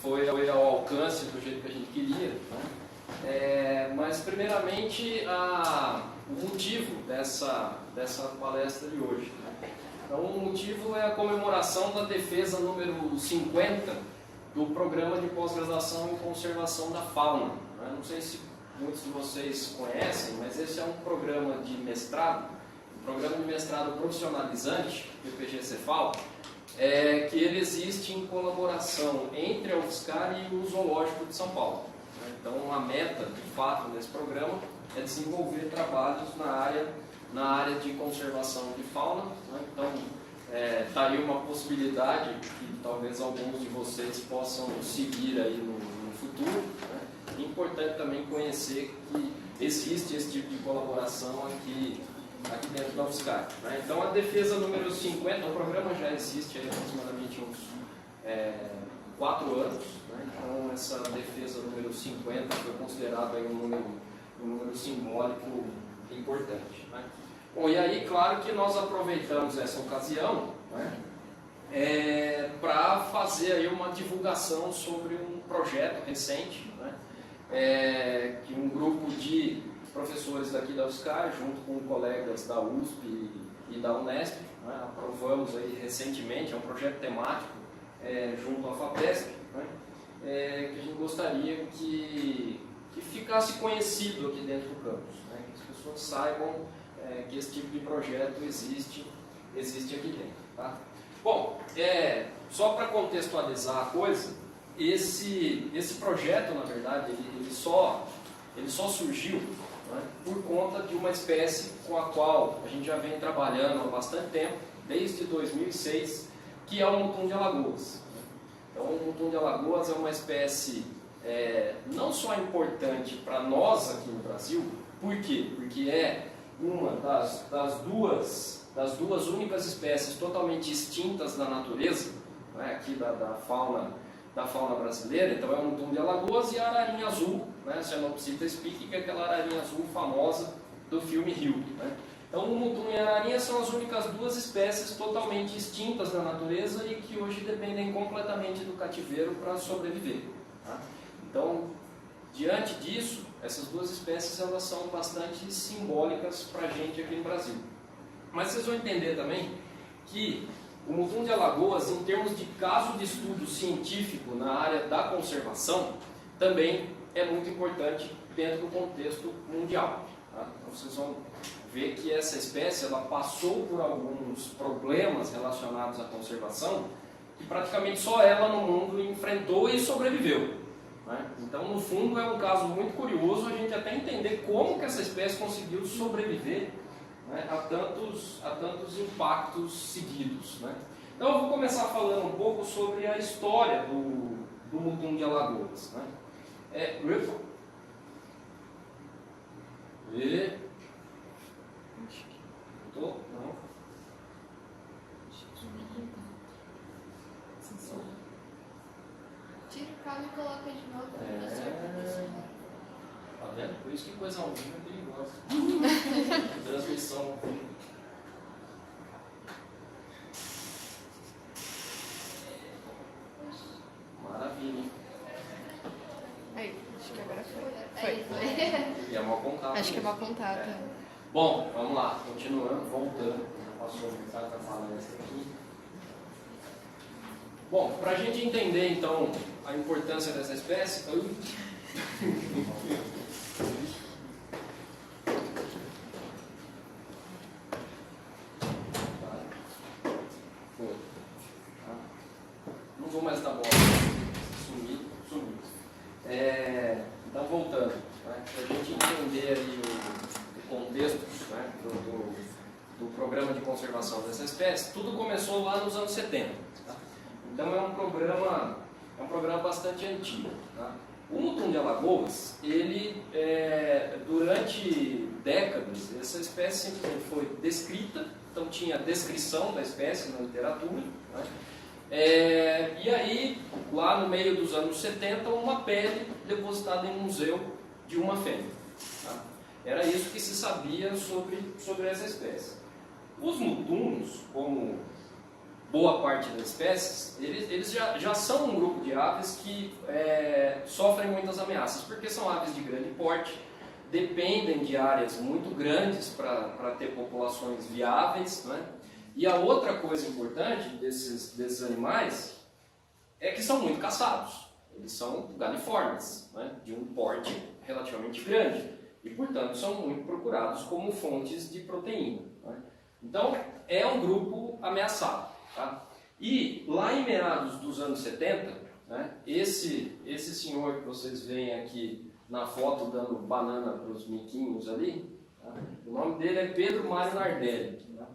foi ao alcance do jeito que a gente queria, né? Mas primeiramente o motivo dessa palestra de hoje, né? Então o motivo é a comemoração da defesa número 50 do Programa de Pós-Graduação em Conservação da Fauna, né? Não sei se muitos de vocês conhecem, mas esse é um programa de mestrado, profissionalizante, PPG-Cefal, que ele existe em colaboração entre a UFSCar e o Zoológico de São Paulo. Então, a meta, de fato, desse programa é desenvolver trabalhos na área de conservação de fauna, né? Então, está aí uma possibilidade que talvez alguns de vocês possam seguir aí no futuro, né? É importante também conhecer que existe esse tipo de colaboração aqui dentro da UFSCar, né? Então, a defesa número 50, o programa já existe há aproximadamente uns 4 anos, né? Então, essa defesa número 50 foi considerado aí um número simbólico importante, né? Bom, e aí, claro que nós aproveitamos essa ocasião, né, para fazer aí uma divulgação sobre um projeto recente, né, que um grupo de professores daqui da UFSCar, junto com colegas da USP e da Unesp, né, aprovamos aí recentemente, é um projeto temático junto à FAPESP, né, que a gente gostaria que ficasse conhecido aqui dentro do campus, né, que as pessoas saibam que esse tipo de projeto existe aqui dentro. Tá? Bom, só para contextualizar a coisa, esse projeto, na verdade, ele só surgiu, né, por conta de uma espécie com a qual a gente já vem trabalhando há bastante tempo, desde 2006, que é o mutum de Alagoas. Então, o mutum de Alagoas é uma espécie não só importante para nós aqui no Brasil, por quê? Porque é uma das duas únicas espécies totalmente extintas da natureza, né, aqui da fauna brasileira. Então é o mutum de Alagoas e a ararinha azul, né, Cyanopsita spica, que é aquela ararinha azul famosa do filme Rio, né? Então o mutum e a ararinha são as únicas duas espécies totalmente extintas da natureza e que hoje dependem completamente do cativeiro para sobreviver. Tá? Então, diante disso, essas duas espécies elas são bastante simbólicas para a gente aqui no Brasil. Mas vocês vão entender também que o mutum de Alagoas, em termos de caso de estudo científico na área da conservação, também é muito importante dentro do contexto mundial. Tá? Então vocês vão ver que essa espécie ela passou por alguns problemas relacionados à conservação que praticamente só ela no mundo enfrentou e sobreviveu. Então, no fundo, é um caso muito curioso a gente até entender como que essa espécie conseguiu sobreviver, né, a tantos impactos seguidos, né? Então, eu vou começar falando um pouco sobre a história do mutum de Alagoas, né? Não. Tira o cabo e coloca de novo. Tá vendo? Por isso que coisa ao vivo é perigosa. Transmissão ao vivo. Maravilha, hein? Aí, acho que agora foi. E é mal contado. Acho que é mal contado. Bom, vamos lá, continuando, voltando. Já passou metade da palestra aqui. Bom, para a gente entender então a importância dessa espécie, não vou mais dar bola, sumir. Então voltando, né, para a gente entender aí o contexto, né, do programa de conservação dessa espécie, tudo começou lá nos anos 70. Tá? Então é um programa bastante antigo. Tá? O mutum de Alagoas, ele, durante décadas, essa espécie sempre foi descrita, então tinha descrição da espécie na literatura, né? E aí, lá no meio dos anos 70, uma pele depositada em um museu de uma fêmea. Tá? Era isso que se sabia sobre essa espécie. Os mutuns, como boa parte das espécies, eles já são um grupo de aves que sofrem muitas ameaças, porque são aves de grande porte, dependem de áreas muito grandes para ter populações viáveis, né? E a outra coisa importante desses animais é que são muito caçados. Eles são galiformes, né? De um porte relativamente grande e, portanto, são muito procurados como fontes de proteína, né? Então, é um grupo ameaçado. Tá? E lá em meados dos anos 70, né, esse senhor que vocês veem aqui na foto dando banana para os miquinhos ali, tá? O nome dele é Pedro Mário Nardelli. Tá?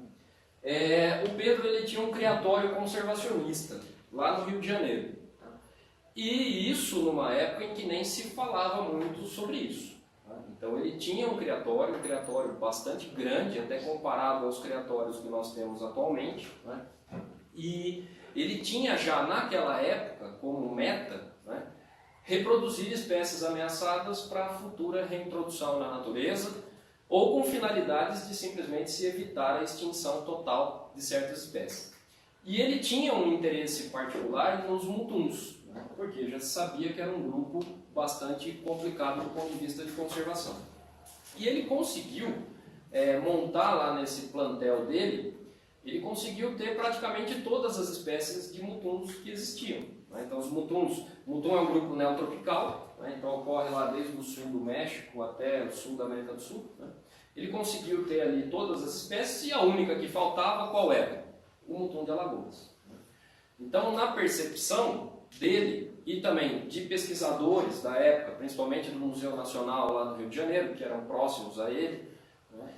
O Pedro ele tinha um criatório conservacionista lá no Rio de Janeiro. Tá? E isso numa época em que nem se falava muito sobre isso. Tá? Então ele tinha um criatório bastante grande, até comparado aos criatórios que nós temos atualmente, né? E ele tinha já naquela época como meta, né, reproduzir espécies ameaçadas para futura reintrodução na natureza ou com finalidades de simplesmente se evitar a extinção total de certas espécies. E ele tinha um interesse particular nos mutuns, né, porque já se sabia que era um grupo bastante complicado do ponto de vista de conservação. E ele conseguiu montar lá nesse plantel dele, ele conseguiu ter praticamente todas as espécies de mutuns que existiam. Né? Então, os mutum é um grupo neotropical, né? Então ocorre lá desde o sul do México até o sul da América do Sul. Né? Ele conseguiu ter ali todas as espécies e a única que faltava, qual era? O mutum de Alagoas. Né? Então, na percepção dele e também de pesquisadores da época, principalmente do Museu Nacional lá do Rio de Janeiro, que eram próximos a ele,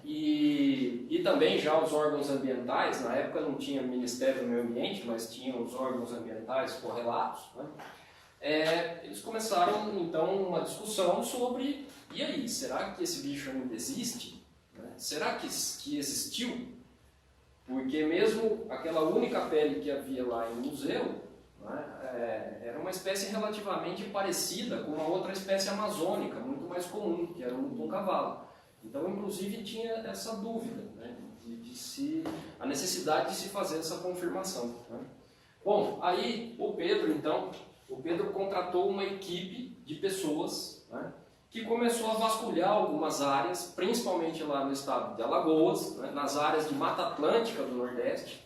e também já os órgãos ambientais, na época não tinha Ministério do Meio Ambiente, mas tinham os órgãos ambientais correlatos, né? Eles começaram então uma discussão sobre, e aí, será que esse bicho ainda existe? Né? Será que existiu? Porque mesmo aquela única pele que havia lá em museu, né, era uma espécie relativamente parecida com uma outra espécie amazônica, muito mais comum, que era o mutum-cavalo. Então, inclusive, tinha essa dúvida, né, a necessidade de se fazer essa confirmação. Né? Bom, aí o Pedro contratou uma equipe de pessoas, né, que começou a vasculhar algumas áreas, principalmente lá no estado de Alagoas, né, nas áreas de Mata Atlântica do Nordeste,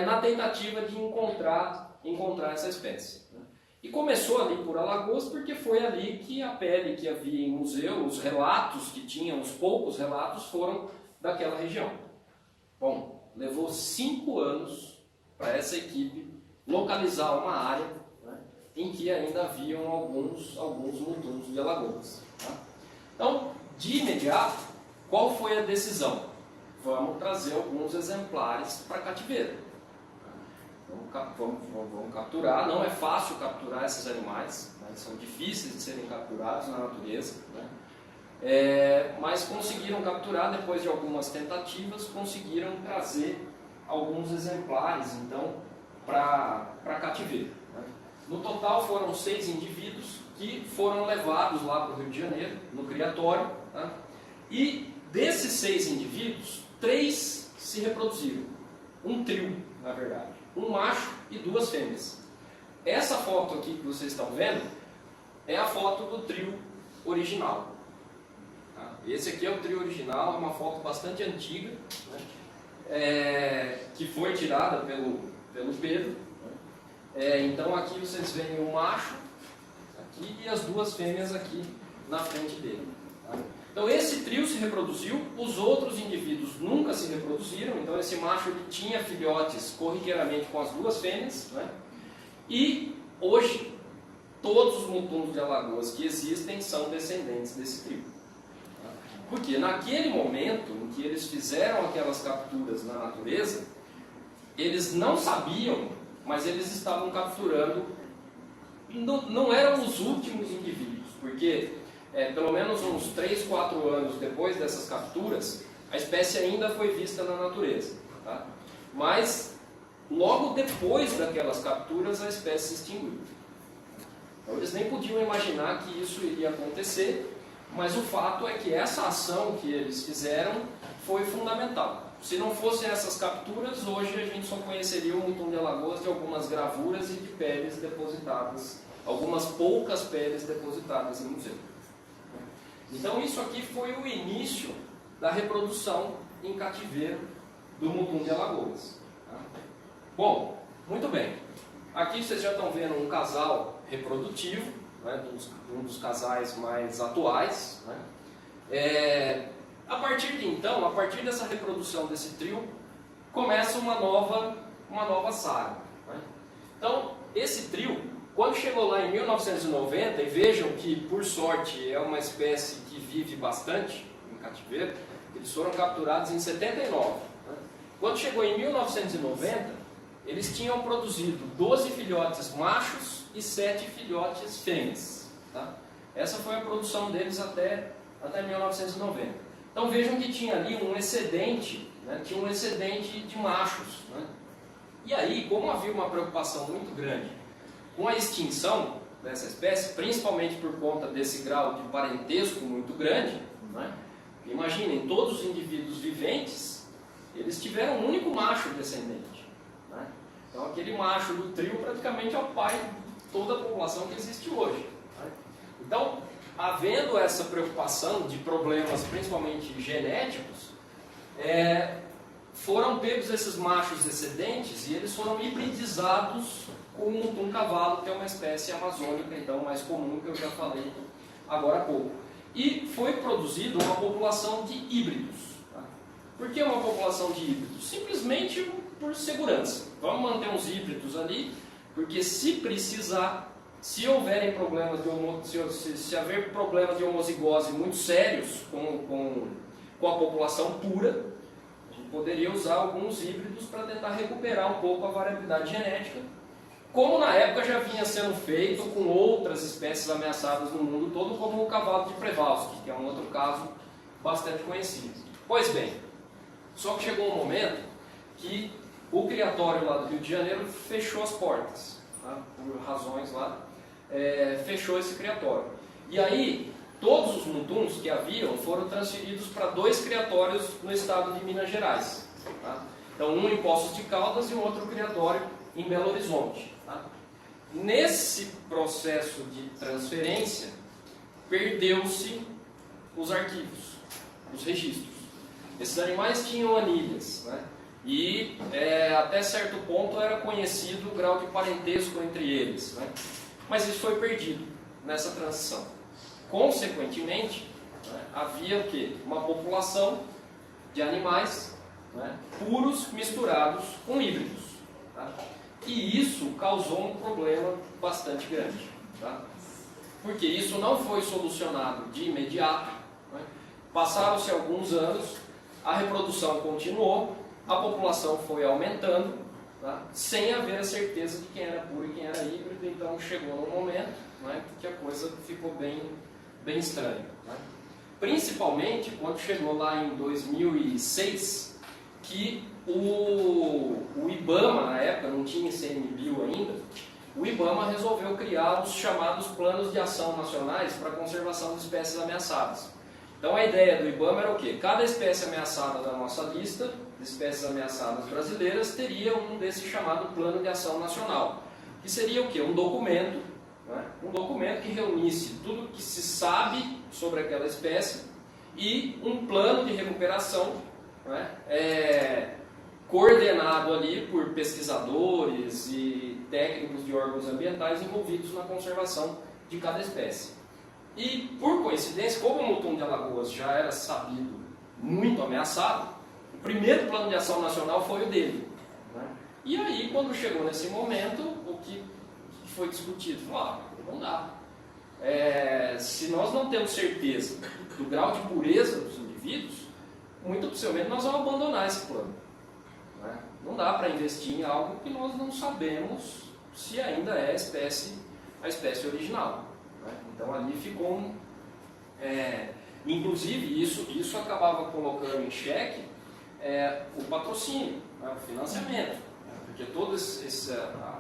na tentativa de encontrar essa espécie. Né? E começou ali por Alagoas porque foi ali que a pele que havia em museu, os relatos que tinham, os poucos relatos, foram daquela região. Bom, levou 5 anos para essa equipe localizar uma área, né, em que ainda haviam alguns mutuns de Alagoas. Tá? Então, de imediato, qual foi a decisão? Vamos trazer alguns exemplares para cativeiro. Vamos capturar. Não é fácil capturar esses animais, né? São difíceis de serem capturados na natureza, né? Mas conseguiram capturar, depois de algumas tentativas, conseguiram trazer alguns exemplares então para cativeiro. Né? No total foram 6 indivíduos que foram levados lá para o Rio de Janeiro, no criatório, tá? E desses 6 indivíduos, 3 se reproduziram, um trio, na verdade. Um macho e 2 fêmeas. Essa foto aqui que vocês estão vendo é a foto do trio original. Tá? Esse aqui é o trio original, é uma foto bastante antiga, né? Que foi tirada pelo Pedro. Né? Então aqui vocês veem o macho aqui, e as 2 fêmeas aqui na frente dele. Tá? Então esse trio se reproduziu, os outros indivíduos nunca se reproduziram, então esse macho ele tinha filhotes corriqueiramente com as 2 fêmeas, né? E hoje todos os mutuns de Alagoas que existem são descendentes desse trio. Porque naquele momento em que eles fizeram aquelas capturas na natureza, eles não sabiam, mas eles estavam capturando, não eram os últimos indivíduos, porque pelo menos uns 3, 4 anos depois dessas capturas, a espécie ainda foi vista na natureza. Tá? Mas, logo depois daquelas capturas, a espécie se extinguiu. Então, eles nem podiam imaginar que isso iria acontecer, mas o fato é que essa ação que eles fizeram foi fundamental. se não fossem essas capturas, hoje a gente só conheceria o Mutum de Alagoas de algumas gravuras e de peles depositadas, algumas poucas peles depositadas em museu. Então isso aqui foi o início da reprodução em cativeiro do Mutum de Alagoas. Bom, muito bem. Aqui vocês já estão vendo um casal reprodutivo, né, um dos casais mais atuais. Né? A partir de então, a partir dessa reprodução desse trio, começa uma nova saga. Né? Então, esse trio, quando chegou lá em 1990, e vejam que, por sorte, é uma espécie que vive bastante em cativeiro, eles foram capturados em 79. Né? Quando chegou em 1990, eles tinham produzido 12 filhotes machos e 7 filhotes fêmeas. Tá? Essa foi a produção deles até 1990. Então vejam que tinha ali um excedente, né? Tinha um excedente de machos. Né? E aí, como havia uma preocupação muito grande com a extinção dessa espécie, principalmente por conta desse grau de parentesco muito grande, né? Imaginem, todos os indivíduos viventes, eles tiveram um único macho descendente. Né? Então aquele macho do trio praticamente é o pai de toda a população que existe hoje. Né? Então, havendo essa preocupação de problemas principalmente genéticos, foram pegos esses machos excedentes e eles foram hibridizados com o mutum cavalo, que é uma espécie amazônica, então mais comum, que eu já falei agora há pouco. E foi produzida uma população de híbridos. Tá? Por que uma população de híbridos? Simplesmente por segurança. Vamos manter uns híbridos ali, porque se precisar, se houverem problemas se haver problemas de homozigose muito sérios com a população pura, a gente poderia usar alguns híbridos para tentar recuperar um pouco a variabilidade genética, como na época já vinha sendo feito com outras espécies ameaçadas no mundo todo, como o cavalo de Przewalski, que é um outro caso bastante conhecido. Pois bem, só que chegou um momento que o criatório lá do Rio de Janeiro fechou as portas, tá? Por razões lá, fechou esse criatório. E aí, todos os mutuns que haviam foram transferidos para 2 criatórios no estado de Minas Gerais. Tá? Então, um em Poços de Caldas e um outro criatório em Belo Horizonte. Tá? Nesse processo de transferência, perdeu-se os arquivos, os registros. Esses animais tinham anilhas, né? E até certo ponto era conhecido o grau de parentesco entre eles. Né? Mas isso foi perdido nessa transição. Consequentemente, né, havia o quê? Uma população de animais, né, puros misturados com híbridos. Tá? E isso causou um problema bastante grande. Tá? Porque isso não foi solucionado de imediato. Né? Passaram-se alguns anos, a reprodução continuou, a população foi aumentando, tá? Sem haver a certeza de quem era puro e quem era híbrido. Então chegou num momento, né, que a coisa ficou bem estranha. Né? Principalmente quando chegou lá em 2006, que o IBAMA, na época, não tinha ICMBio ainda, o IBAMA resolveu criar os chamados Planos de Ação Nacionais para a Conservação de Espécies Ameaçadas. Então a ideia do IBAMA era o quê? Cada espécie ameaçada da nossa lista de espécies ameaçadas brasileiras teria um desse chamado Plano de Ação Nacional, que seria o quê? Um documento, né? Um documento que reunisse tudo que se sabe sobre aquela espécie e um plano de recuperação, né? Coordenado ali por pesquisadores e técnicos de órgãos ambientais envolvidos na conservação de cada espécie. E, por coincidência, como o mutum de Alagoas já era sabido muito ameaçado, o primeiro plano de ação nacional foi o dele. Né? E aí, quando chegou nesse momento, o que foi discutido? Não dá. Se nós não temos certeza do grau de pureza dos indivíduos, muito possivelmente nós vamos abandonar esse plano. Né? Não dá para investir em algo que nós não sabemos se ainda é a espécie original. Né? Então ali ficou inclusive isso acabava colocando em xeque o patrocínio, né? O financiamento, né? Porque toda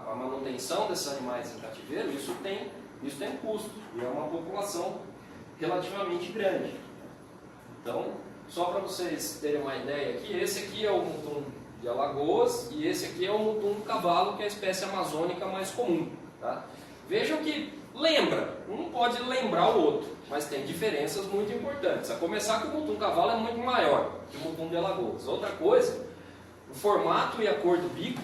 a manutenção desses animais em cativeiro, isso tem custo, e é uma população relativamente grande. Então só para vocês terem uma ideia aqui, esse aqui é o mutum de Alagoas e esse aqui é o mutum do cavalo, que é a espécie amazônica mais comum. Tá? Vejam que lembra, um pode lembrar o outro, mas tem diferenças muito importantes. A começar que o mutum cavalo é muito maior que o mutum de Alagoas. Outra coisa, o formato e a cor do bico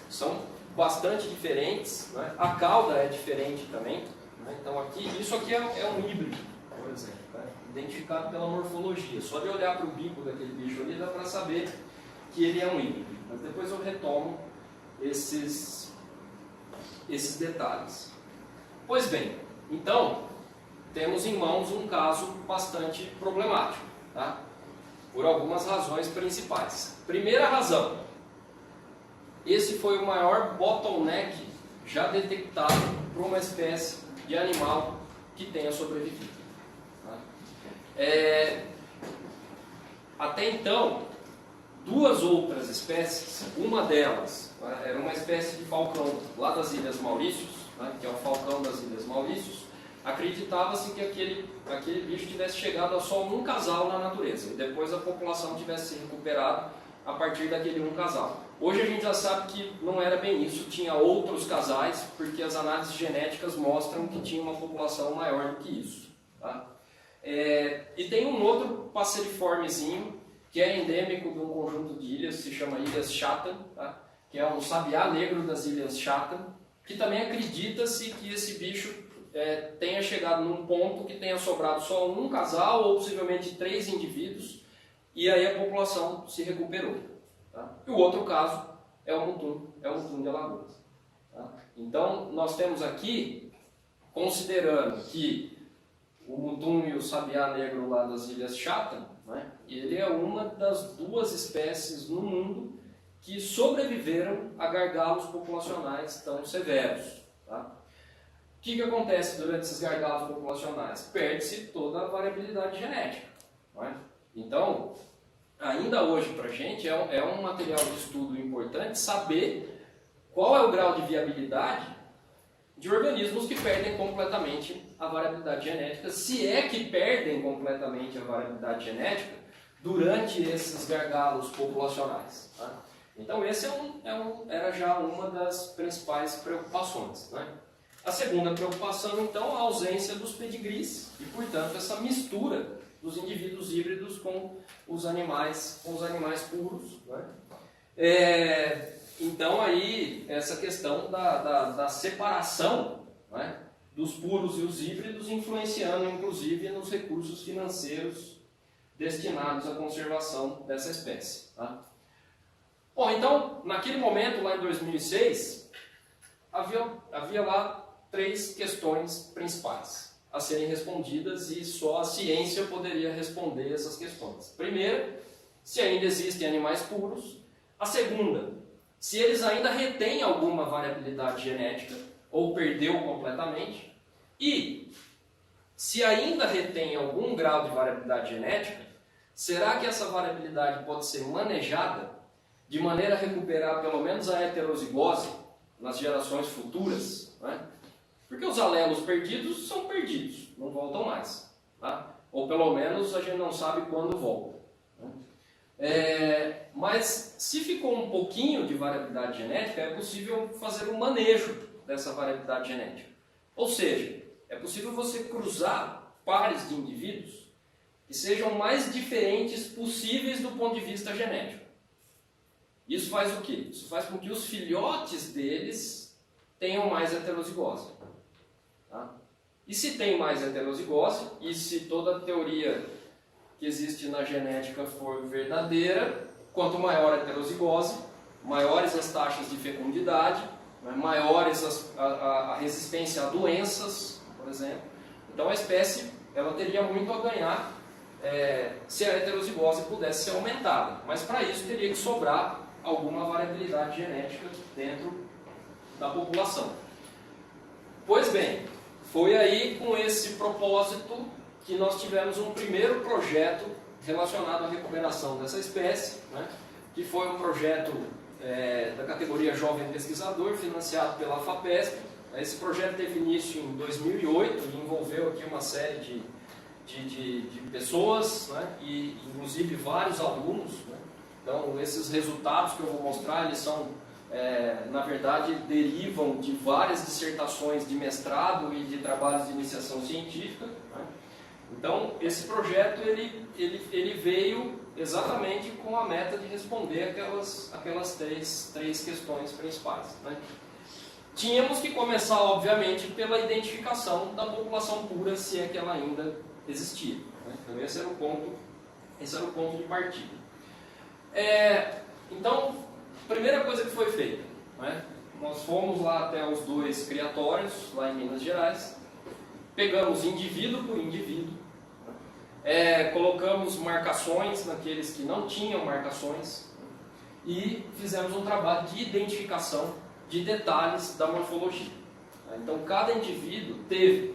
são bastante diferentes, né? A cauda é diferente também, né? Então aqui, isso aqui é um híbrido, por exemplo, né? Identificado pela morfologia. Só de olhar para o bico daquele bicho ali dá para saber que ele é um híbrido. Mas depois eu retomo esses detalhes. Pois bem, então temos em mãos um caso bastante problemático, tá? Por algumas razões principais. Primeira razão, esse foi o maior bottleneck já detectado para uma espécie de animal que tenha sobrevivido. Até então, duas outras espécies, uma delas era uma espécie de falcão lá das Ilhas Maurícios, que é o falcão das Ilhas Maurícios. Acreditava-se que aquele bicho tivesse chegado a só um casal na natureza e depois a população tivesse se recuperado a partir daquele um casal. Hoje a gente já sabe que não era bem isso, tinha outros casais, porque as análises genéticas mostram que tinha uma população maior do que isso. Tá? E tem um outro passeriformezinho que é endêmico de um conjunto de ilhas, se chama Ilhas Chatham, tá? Que é um sabiá negro das Ilhas Chatham, que também acredita-se que esse bicho tenha chegado num ponto que tenha sobrado só um casal ou possivelmente 3 indivíduos e aí a população se recuperou. Tá? E o outro caso é o mutum de Alagoas. Tá? Então nós temos aqui, considerando que o mutum e o sabiá negro lá das Ilhas Chatham, né, ele é uma das 2 espécies no mundo que sobreviveram a gargalos populacionais tão severos. Tá? O que acontece durante esses gargalos populacionais? Perde-se toda a variabilidade genética. Não é? Então, ainda hoje para a gente é um material de estudo importante saber qual é o grau de viabilidade de organismos que perdem completamente a variabilidade genética, se é que perdem completamente a variabilidade genética durante esses gargalos populacionais. Tá? Então, esse era já uma das principais preocupações. Né? A segunda preocupação, então, a ausência dos pedigrees e, portanto, essa mistura dos indivíduos híbridos com os animais puros. Né? Então, aí, essa questão da separação, né, dos puros e os híbridos, influenciando, inclusive, nos recursos financeiros destinados à conservação dessa espécie. Tá? Bom, então, naquele momento, lá em 2006, havia lá 3 questões principais a serem respondidas e só a ciência poderia responder essas questões. Primeira, se ainda existem animais puros. A segunda, se eles ainda retêm alguma variabilidade genética ou perdeu completamente. E, se ainda retém algum grau de variabilidade genética, será que essa variabilidade pode ser manejada de maneira a recuperar pelo menos a heterozigose nas gerações futuras? Né? Porque os alelos perdidos são perdidos, não voltam mais. Tá? Ou pelo menos a gente não sabe quando volta. Mas se ficou um pouquinho de variabilidade genética, é possível fazer um manejo dessa variabilidade genética. Ou seja, é possível você cruzar pares de indivíduos que sejam mais diferentes possíveis do ponto de vista genético. Isso faz o quê? Isso faz com que os filhotes deles tenham mais heterozigose. Tá? E se tem mais heterozigose, e se toda a teoria que existe na genética for verdadeira, quanto maior a heterozigose, maiores as taxas de fecundidade, né, maiores a resistência a doenças, por exemplo. Então a espécie ela teria muito a ganhar se a heterozigose pudesse ser aumentada. Mas para isso teria que sobrar alguma variabilidade genética dentro da população. Pois bem, foi aí com esse propósito que nós tivemos um primeiro projeto relacionado à recuperação dessa espécie, né, que foi um projeto da categoria Jovem Pesquisador, financiado pela FAPESP. Esse projeto teve início em 2008 e envolveu aqui uma série de pessoas, né? E inclusive vários alunos, né? Então esses resultados que eu vou mostrar, eles são, na verdade, derivam de várias dissertações de mestrado e de trabalhos de iniciação científica, né? Então esse projeto ele veio exatamente com a meta de responder aquelas três questões principais, né? Tínhamos que começar, obviamente, pela identificação da população pura, se é que ela ainda existia, né? Então esse era o ponto de partida. Então, primeira coisa que foi feita, né? Nós fomos lá até os 2 criatórios, lá em Minas Gerais, pegamos indivíduo por indivíduo, né? Colocamos marcações naqueles que não tinham marcações e fizemos um trabalho de identificação de detalhes da morfologia. Então, cada indivíduo teve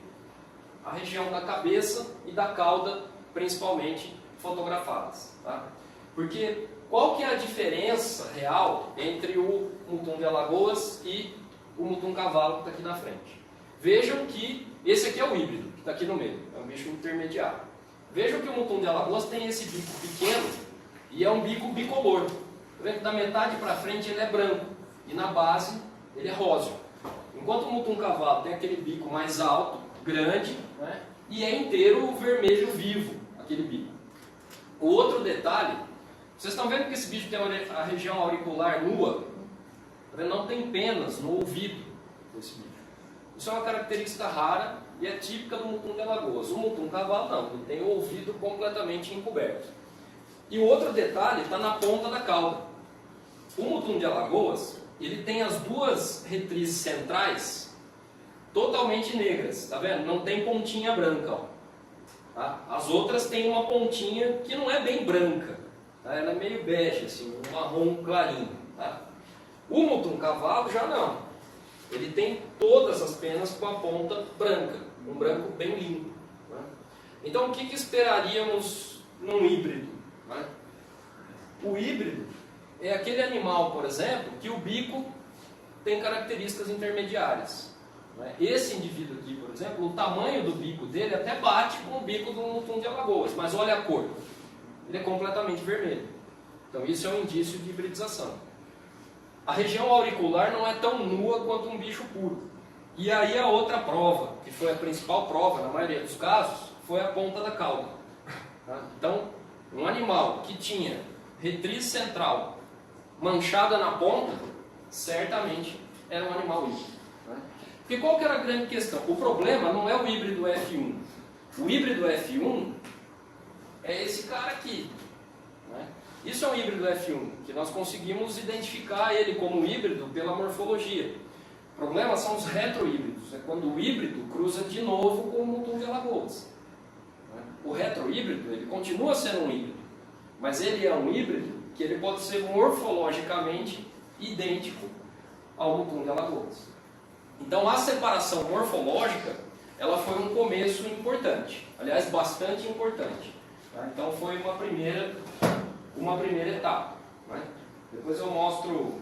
a região da cabeça e da cauda, principalmente, fotografadas, tá? Porque qual que é a diferença real entre o mutum de Alagoas e o mutum cavalo que está aqui na frente? Vejam que esse aqui é o híbrido, que está aqui no meio, é um bicho intermediário. Vejam que o mutum de Alagoas tem esse bico pequeno e é um bico bicolor. Tá vendo? Da metade para frente ele é branco e na base ele é róseo. Enquanto o mutum cavalo tem aquele bico mais alto, grande, né? E é inteiro vermelho vivo, aquele bico. O outro detalhe, vocês estão vendo que esse bicho tem a região auricular nua? Não tem penas no ouvido desse bicho. Isso é uma característica rara e é típica do mutum de Alagoas. O mutum cavalo não, ele tem o ouvido completamente encoberto. E o outro detalhe está na ponta da cauda. O mutum de Alagoas, ele tem as 2 retrizes centrais totalmente negras, tá vendo? Não tem pontinha branca, ó. Tá? As outras têm uma pontinha que não é bem branca, tá? Ela é meio bege, assim, um marrom clarinho, tá? O mutum cavalo já não. Ele tem todas as penas com a ponta branca, um branco bem limpo, né? Então o que esperaríamos num híbrido, né? O híbrido é aquele animal, por exemplo, que o bico tem características intermediárias, né? Esse indivíduo aqui, por exemplo, o tamanho do bico dele até bate com o bico do mutum de Alagoas, mas olha a cor, ele é completamente vermelho. Então isso é um indício de hibridização. A região auricular não é tão nua quanto um bicho puro. E aí a outra prova, que foi a principal prova na maioria dos casos, foi a ponta da cauda. Então, um animal que tinha retriz central manchada na ponta, certamente era um animal híbrido, né? Porque qual que era a grande questão? O problema não é o híbrido F1. O híbrido F1 é esse cara aqui, né? Isso é um híbrido F1, que nós conseguimos identificar ele como híbrido pela morfologia. O problema são os retrohíbridos, é quando o híbrido cruza de novo com o mutum de Alagoas, né? O retrohíbrido, ele continua sendo um híbrido, mas ele é um híbrido que ele pode ser morfologicamente idêntico ao mutum de Alagoas. Então a separação morfológica, ela foi um começo importante, aliás, bastante importante, tá? Então foi uma primeira etapa, né? Depois eu mostro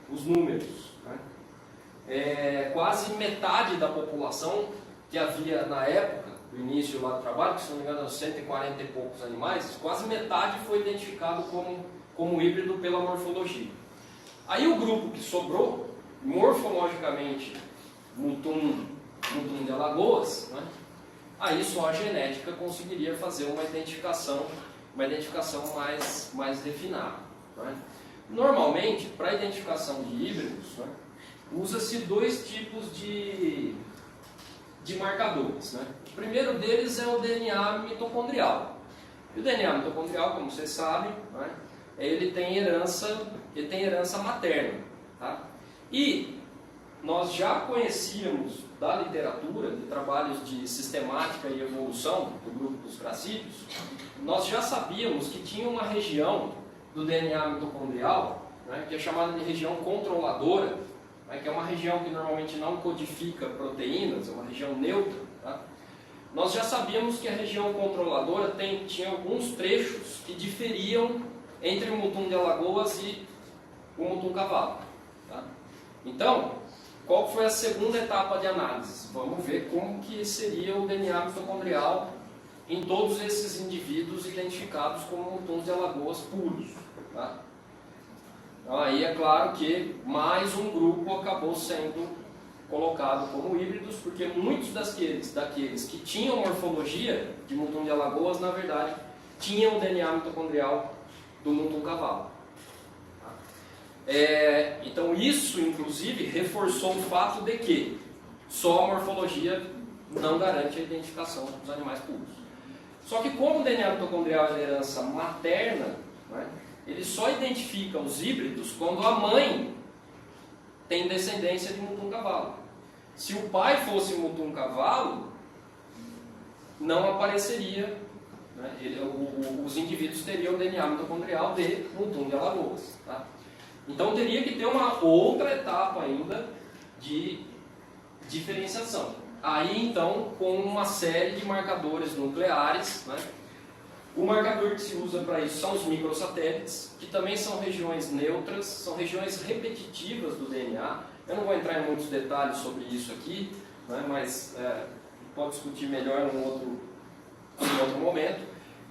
os números, né? Quase metade da população que havia na época do início lá do trabalho, que se não me engano eram 140 e poucos animais, quase metade foi identificado como híbrido pela morfologia. Aí o grupo que sobrou, morfologicamente mutum de Alagoas, né? Aí só a genética conseguiria fazer uma identificação mais refinada, né? Normalmente, para a identificação de híbridos, né, usa-se 2 tipos de marcadores, né? O primeiro deles é o DNA mitocondrial. E o DNA mitocondrial, como vocês sabem, né, ele tem herança materna, tá? E nós já conhecíamos da literatura, de trabalhos de sistemática e evolução do grupo dos cracídeos, nós já sabíamos que tinha uma região do DNA mitocondrial, né, que é chamada de região controladora, né, que é uma região que normalmente não codifica proteínas, é uma região neutra, tá? Nós já sabíamos que a região controladora tinha alguns trechos que diferiam entre o mutum de Alagoas e o mutum cavalo, tá? Então, qual foi a segunda etapa de análise? Vamos ver como que seria o DNA mitocondrial em todos esses indivíduos identificados como mutons de Alagoas puros. Tá? Então, aí é claro que mais um grupo acabou sendo colocado como híbridos, porque muitos daqueles que tinham morfologia de mutum de Alagoas, na verdade, tinham o DNA mitocondrial do mutum cavalo. Então isso, inclusive, reforçou o fato de que só a morfologia não garante a identificação dos animais puros. Só que como o DNA mitocondrial é herança materna, né, ele só identifica os híbridos quando a mãe tem descendência de mutum cavalo. Se o pai fosse mutum cavalo, não apareceria, né, os indivíduos teriam o DNA mitocondrial de mutum de Alagoas. Tá? Então teria que ter uma outra etapa ainda de diferenciação. Aí então com uma série de marcadores nucleares, né? O marcador que se usa para isso são os microsatélites, que também são regiões neutras, são regiões repetitivas do DNA. Eu não vou entrar em muitos detalhes sobre isso aqui, né? Mas pode discutir melhor em outro momento.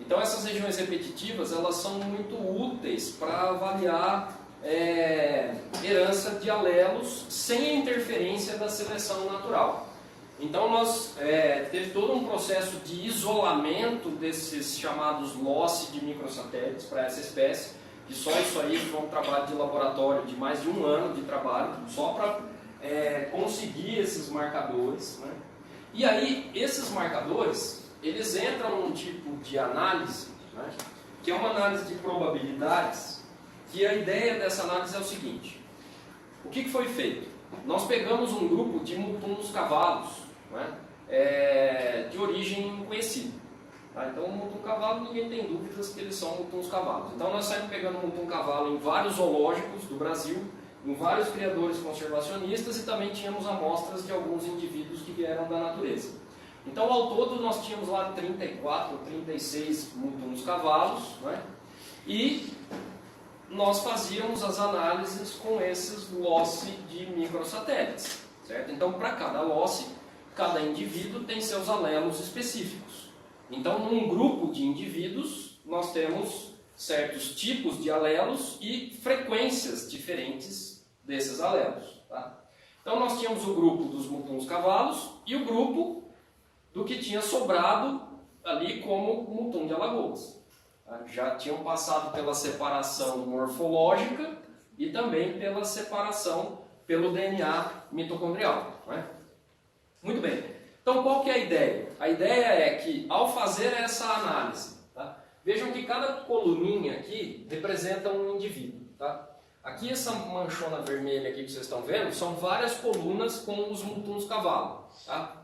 Então essas regiões repetitivas elas são muito úteis para avaliar herança de alelos sem a interferência da seleção natural. Então teve todo um processo de isolamento desses chamados loci de microsatélites para essa espécie, que só isso aí foi um trabalho de laboratório de mais de um ano de trabalho, só para conseguir esses marcadores. Né? E aí, esses marcadores, eles entram num tipo de análise, né? Que é uma análise de probabilidades, que a ideia dessa análise é o seguinte: o que foi feito? Nós pegamos um grupo de mutuns cavalos, né, de origem conhecida. Tá? Então, o mutum cavalo, ninguém tem dúvidas que eles são mutuns cavalos. Então, nós saímos pegando mutum cavalo em vários zoológicos do Brasil, em vários criadores conservacionistas, e também tínhamos amostras de alguns indivíduos que vieram da natureza. Então, ao todo, nós tínhamos lá 34, 36 mutuns cavalos, né, e nós fazíamos as análises com esses loci de microsatélites. Certo? Então, para cada loci, cada indivíduo tem seus alelos específicos. Então, num grupo de indivíduos, nós temos certos tipos de alelos e frequências diferentes desses alelos. Tá? Então, nós tínhamos o grupo dos mutuns cavalos e o grupo do que tinha sobrado ali como mutum de Alagoas. Tá? Já tinham passado pela separação morfológica e também pela separação pelo DNA mitocondrial. Não é? Muito bem. Então, qual que é a ideia? A ideia é que, ao fazer essa análise, tá? Vejam que cada coluninha aqui representa um indivíduo. Tá? Aqui, essa manchona vermelha aqui que vocês estão vendo, são várias colunas com os mutuns cavalo. Tá?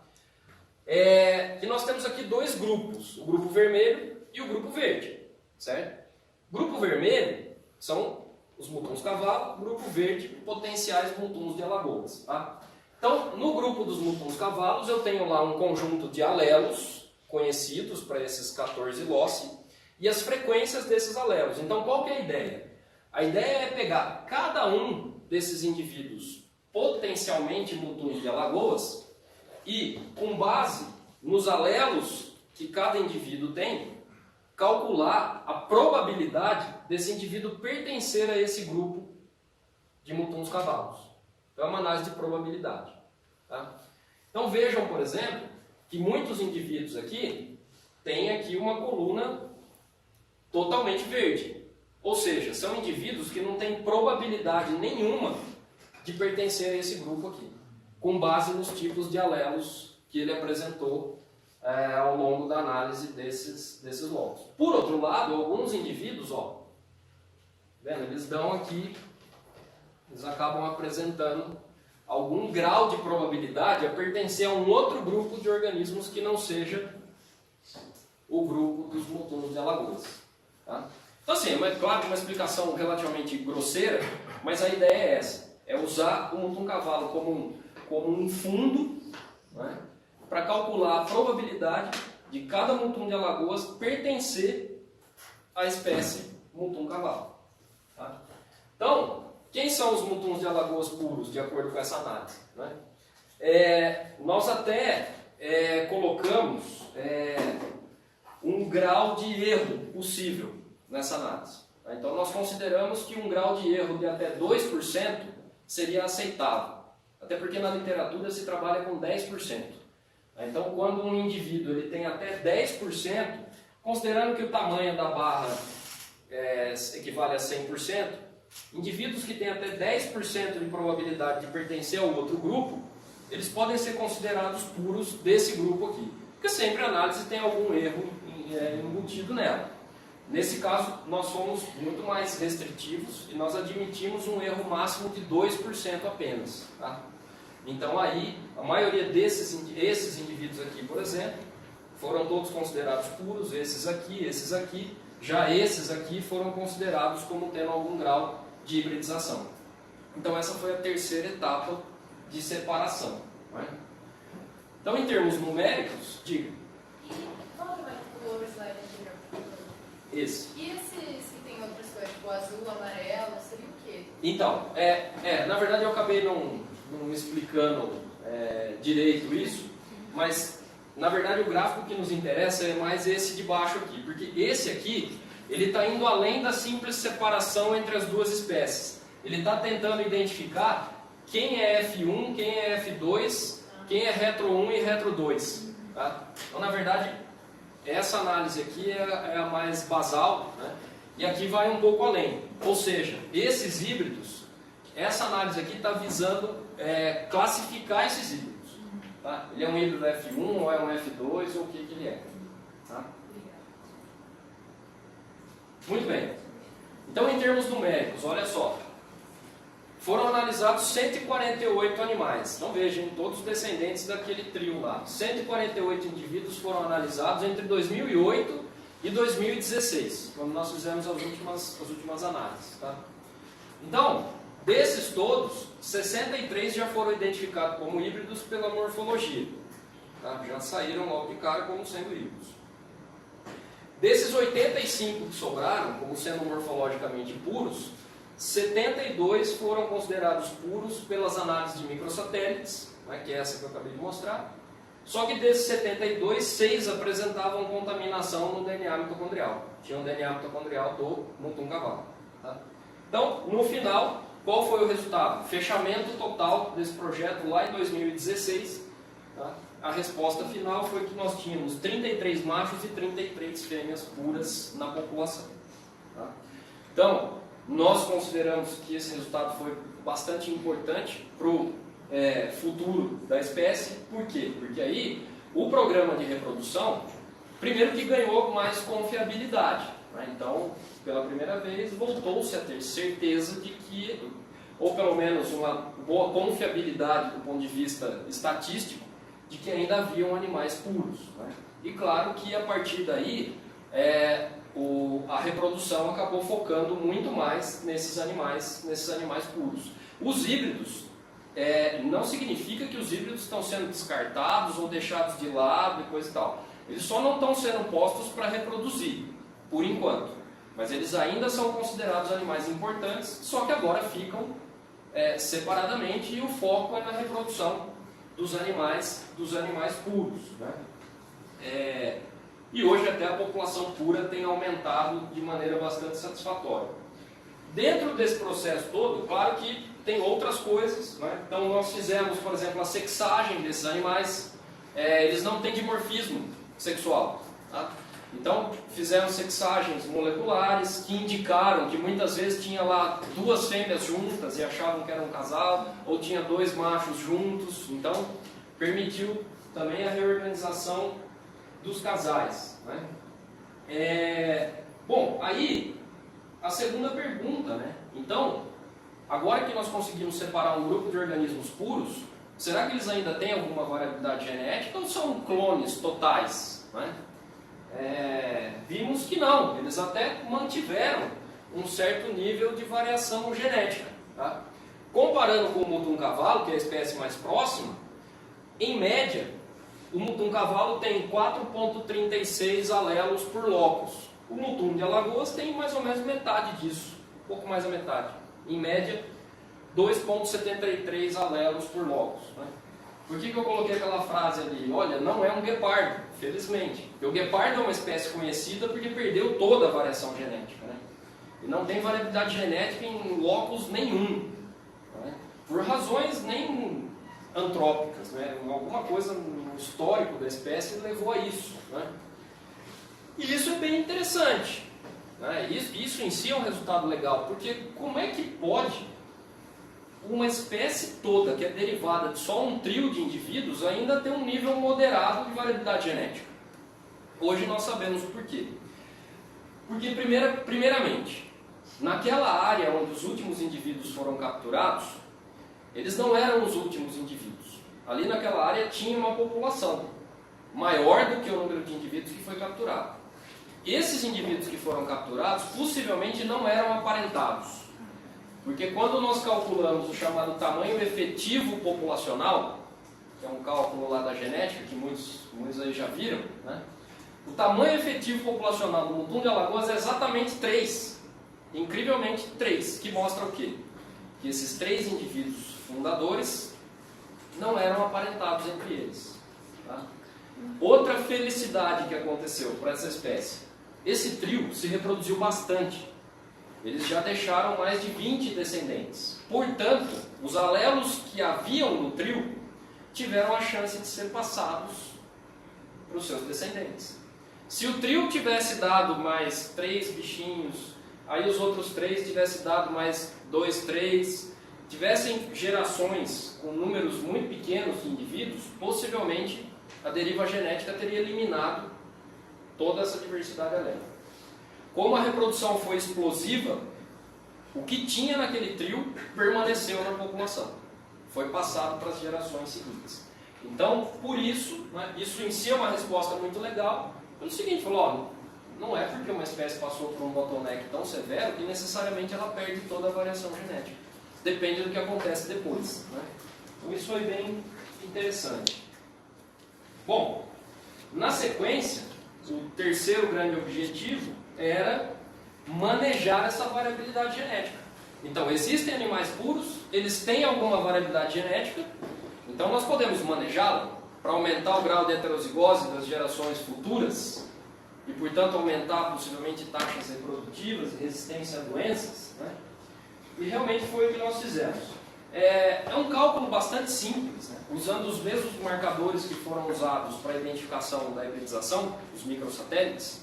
E nós temos aqui dois grupos, o grupo vermelho e o grupo verde. Certo? Grupo vermelho são os mutuns cavalo, grupo verde, potenciais mutuns de Alagoas. Tá? Então, no grupo dos mutuns cavalos, eu tenho lá um conjunto de alelos conhecidos para esses 14 loci e as frequências desses alelos. Então, qual que é a ideia? A ideia é pegar cada um desses indivíduos potencialmente mutuns de Alagoas e, com base nos alelos que cada indivíduo tem, calcular a probabilidade desse indivíduo pertencer a esse grupo de mutuns cavalos. Então é uma análise de probabilidade. Tá? Então vejam, por exemplo, que muitos indivíduos aqui têm aqui uma coluna totalmente verde. Ou seja, são indivíduos que não têm probabilidade nenhuma de pertencer a esse grupo aqui, com base nos tipos de alelos que ele apresentou ao longo da análise desses lotes. Por outro lado, alguns indivíduos, vendo, eles dão aqui, eles acabam apresentando algum grau de probabilidade a pertencer a um outro grupo de organismos que não seja o grupo dos mutuns de Alagoas. Tá? Então assim, é claro que uma explicação relativamente grosseira, mas a ideia é essa, é usar o mutum cavalo como um fundo, né, para calcular a probabilidade de cada mutum de Alagoas pertencer à espécie mutum cavalo. Tá? Então, quem são os mutuns de Alagoas puros, de acordo com essa análise? Né? Nós até colocamos um grau de erro possível nessa análise. Então, nós consideramos que um grau de erro de até 2% seria aceitável. Até porque na literatura se trabalha com 10%. Então, quando um indivíduo ele tem até 10%, considerando que o tamanho da barra equivale a 100%, indivíduos que têm até 10% de probabilidade de pertencer ao outro grupo, eles podem ser considerados puros desse grupo aqui. Porque sempre a análise tem algum erro embutido nela. Nesse caso, nós fomos muito mais restritivos e nós admitimos um erro máximo de 2% apenas. Tá? Então aí, a maioria esses indivíduos aqui, por exemplo, foram todos considerados puros, esses aqui, já esses aqui foram considerados como tendo algum grau de hibridização. Então essa foi a terceira etapa de separação. Né? Então, em termos numéricos, diga. Qual que vai o outro slide aqui? Esse. E esses que tem outras cores, tipo azul, amarelo, seria o quê? Então, na verdade eu acabei não explicando direito isso, mas na verdade o gráfico que nos interessa é mais esse de baixo aqui, porque esse aqui, ele está indo além da simples separação entre as duas espécies. Ele está tentando identificar quem é F1, quem é F2, quem é retro 1 e retro 2. Tá? Então, na verdade, essa análise aqui é a mais basal, né? E aqui vai um pouco além. Ou seja, esses híbridos, essa análise aqui está visando classificar esses híbridos. Tá? Ele é um híbrido F1 ou é um F2 ou o que ele é. Tá? Muito bem. Então, em termos numéricos, olha só. Foram analisados 148 animais. Então vejam, todos os descendentes daquele trio lá. 148 indivíduos foram analisados entre 2008 e 2016, quando nós fizemos as últimas análises. Tá? Então, desses todos, 63 já foram identificados como híbridos pela morfologia. Tá? Já saíram logo de cara como sendo híbridos. Desses 85 que sobraram, como sendo morfologicamente puros, 72 foram considerados puros pelas análises de microsatélites, né, que é essa que eu acabei de mostrar. Só que desses 72, 6 apresentavam contaminação no DNA mitocondrial. Tinha um DNA mitocondrial do mutum cavalo. Tá? Então, no final, qual foi o resultado? Fechamento total desse projeto lá em 2016. Tá? A resposta final foi que nós tínhamos 33 machos e 33 fêmeas puras na população. Tá? Então, nós consideramos que esse resultado foi bastante importante para o futuro da espécie. Por quê? Porque aí o programa de reprodução, primeiro que ganhou mais confiabilidade. Né? Então, pela primeira vez, voltou-se a ter certeza de que, ou pelo menos uma boa confiabilidade do ponto de vista estatístico, de que ainda haviam animais puros. Né? E claro que a partir daí, a reprodução acabou focando muito mais nesses animais puros. Os híbridos, não significa que os híbridos estão sendo descartados ou deixados de lado e coisa e tal. Eles só não estão sendo postos para reproduzir, por enquanto. Mas eles ainda são considerados animais importantes, só que agora ficam separadamente e o foco é na reprodução dos animais puros. Né? E hoje até a população pura tem aumentado de maneira bastante satisfatória. Dentro desse processo todo, claro que tem outras coisas. Né? Então nós fizemos, por exemplo, a sexagem desses animais. Eles não têm dimorfismo sexual. Tá? Então fizemos sexagens moleculares que indicaram que muitas vezes tinha lá 2 fêmeas juntas e achavam que era um casal, ou tinha 2 machos juntos. Então permitiu também a reorganização dos casais. Né? Bom, aí a segunda pergunta, né? Então, agora que nós conseguimos separar um grupo de organismos puros, será que eles ainda têm alguma variabilidade genética ou são clones totais? Né? Vimos que não, eles até mantiveram um certo nível de variação genética. Tá? Comparando com o mutum cavalo, que é a espécie mais próxima, em média, o mutum cavalo tem 4,36 alelos por locus. O mutum de Alagoas tem mais ou menos metade disso, um pouco mais da metade. Em média, 2,73 alelos por locus. Né? Por que eu coloquei aquela frase ali? Olha, não é um guepardo, felizmente. Porque o guepardo é uma espécie conhecida porque perdeu toda a variação genética. Né? E não tem variabilidade genética em locus nenhum. Né? Por razões nem antrópicas. Né? Alguma coisa no histórico da espécie levou a isso. Né? E isso é bem interessante. Né? Isso em si é um resultado legal. Porque como é que pode uma espécie toda, que é derivada de só um trio de indivíduos, ainda tem um nível moderado de variabilidade genética? Hoje nós sabemos o porquê. Porque, primeiramente, naquela área onde os últimos indivíduos foram capturados, eles não eram os últimos indivíduos. Ali naquela área tinha uma população maior do que o número de indivíduos que foi capturado. Esses indivíduos que foram capturados possivelmente não eram aparentados. Porque quando nós calculamos o chamado tamanho efetivo populacional, que é um cálculo lá da genética, que muitos aí já viram, né? O tamanho efetivo populacional do Mutum de Alagoas é exatamente 3. Incrivelmente 3, que mostra o quê? Que esses 3 indivíduos fundadores não eram aparentados entre eles. Tá? Outra felicidade que aconteceu para essa espécie. Esse trio se reproduziu bastante. Eles já deixaram mais de 20 descendentes. Portanto, os alelos que haviam no trio tiveram a chance de ser passados para os seus descendentes. Se o trio tivesse dado mais 3 bichinhos, aí os outros 3 tivessem dado mais 2, 3, tivessem gerações com números muito pequenos de indivíduos, possivelmente a deriva genética teria eliminado toda essa diversidade alélica. Como a reprodução foi explosiva, o que tinha naquele trio permaneceu na população. Foi passado para as gerações seguintes. Então, por isso, né, isso em si é uma resposta muito legal. Pelo seguinte, falou, ó, não é porque uma espécie passou por um bottleneck tão severo que necessariamente ela perde toda a variação genética. Depende do que acontece depois. Né? Então, isso foi bem interessante. Bom, na sequência, o terceiro grande objetivo era manejar essa variabilidade genética. Então, existem animais puros, eles têm alguma variabilidade genética, então nós podemos manejá-la para aumentar o grau de heterozigose das gerações futuras e, portanto, aumentar possivelmente taxas reprodutivas e resistência a doenças. Né? E realmente foi o que nós fizemos. É um cálculo bastante simples, né? Usando os mesmos marcadores que foram usados para a identificação da hibridização, os microsatélites.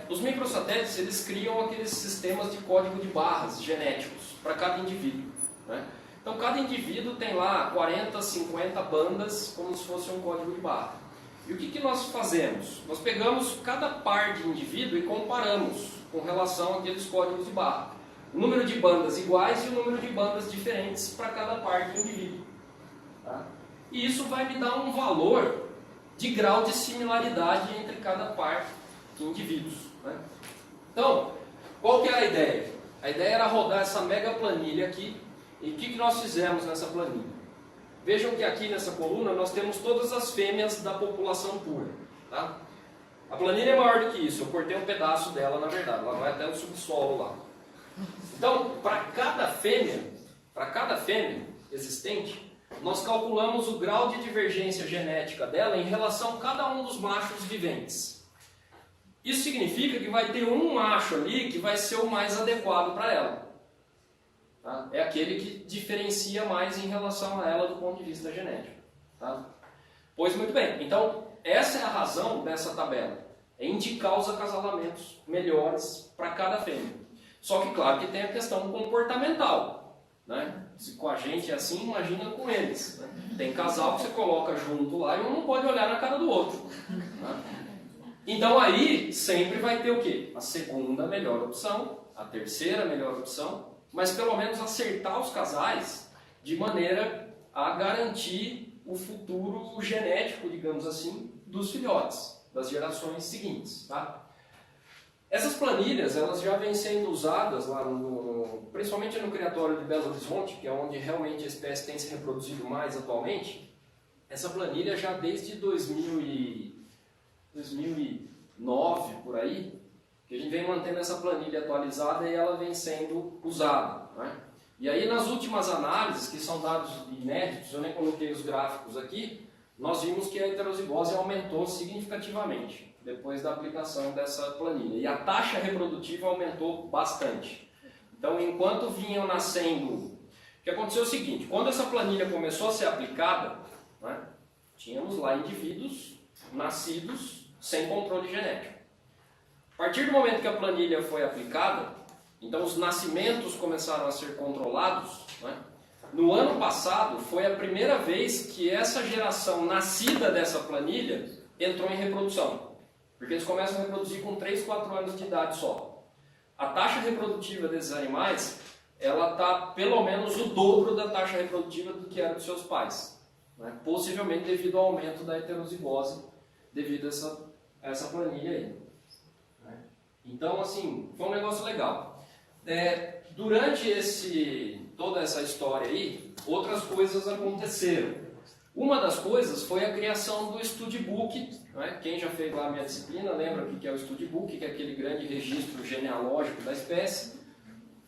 Os microsatélites, eles criam aqueles sistemas de código de barras genéticos para cada indivíduo. Né? Então, cada indivíduo tem lá 40, 50 bandas, como se fosse um código de barra. E o que nós fazemos? Nós pegamos cada par de indivíduo e comparamos com relação àqueles códigos de barra. O número de bandas iguais e o número de bandas diferentes para cada par de indivíduo. Tá? E isso vai me dar um valor de grau de similaridade entre cada par de indivíduos. Né? Então, qual que é a ideia? A ideia era rodar essa mega planilha aqui. E o que nós fizemos nessa planilha? Vejam que aqui nessa coluna nós temos todas as fêmeas da população pura. Tá? A planilha é maior do que isso, eu cortei um pedaço dela na verdade, ela vai até o subsolo lá. Então, para cada fêmea existente, nós calculamos o grau de divergência genética dela em relação a cada um dos machos viventes. Isso significa que vai ter um macho ali que vai ser o mais adequado para ela. Tá? É aquele que diferencia mais em relação a ela do ponto de vista genético. Tá? Pois muito bem, então essa é a razão dessa tabela. É indicar os acasalamentos melhores para cada fêmea. Só que claro que tem a questão comportamental. Né? Se com a gente é assim, imagina com eles. Né? Tem casal que você coloca junto lá e um não pode olhar na cara do outro. Né? Então aí sempre vai ter o quê? A segunda melhor opção, a terceira melhor opção, mas pelo menos acertar os casais de maneira a garantir o futuro genético, digamos assim, dos filhotes, das gerações seguintes. Tá? Essas planilhas elas já vêm sendo usadas lá principalmente no criatório de Belo Horizonte, que é onde realmente a espécie tem se reproduzido mais atualmente. Essa planilha já desde 2009, por aí, que a gente vem mantendo essa planilha atualizada e ela vem sendo usada. Né? E aí nas últimas análises, que são dados inéditos, eu nem coloquei os gráficos aqui, nós vimos que a heterozigose aumentou significativamente depois da aplicação dessa planilha. E a taxa reprodutiva aumentou bastante. Então, enquanto vinham nascendo... O que aconteceu é o seguinte, quando essa planilha começou a ser aplicada, né, tínhamos lá indivíduos nascidos sem controle genético. A partir do momento que a planilha foi aplicada, então os nascimentos começaram a ser controlados, né? No ano passado foi a primeira vez que essa geração nascida dessa planilha entrou em reprodução. Porque eles começam a reproduzir com 3, 4 anos de idade só. A taxa reprodutiva desses animais, ela está pelo menos o dobro da taxa reprodutiva do que era dos seus pais. Né? Possivelmente devido ao aumento da heterozigose, devido a essa planilha aí. Então, assim, foi um negócio legal. Durante toda essa história aí, outras coisas aconteceram. Uma das coisas foi a criação do Studbook. Né? Quem já fez lá a minha disciplina lembra o que é o Studbook, que é aquele grande registro genealógico da espécie.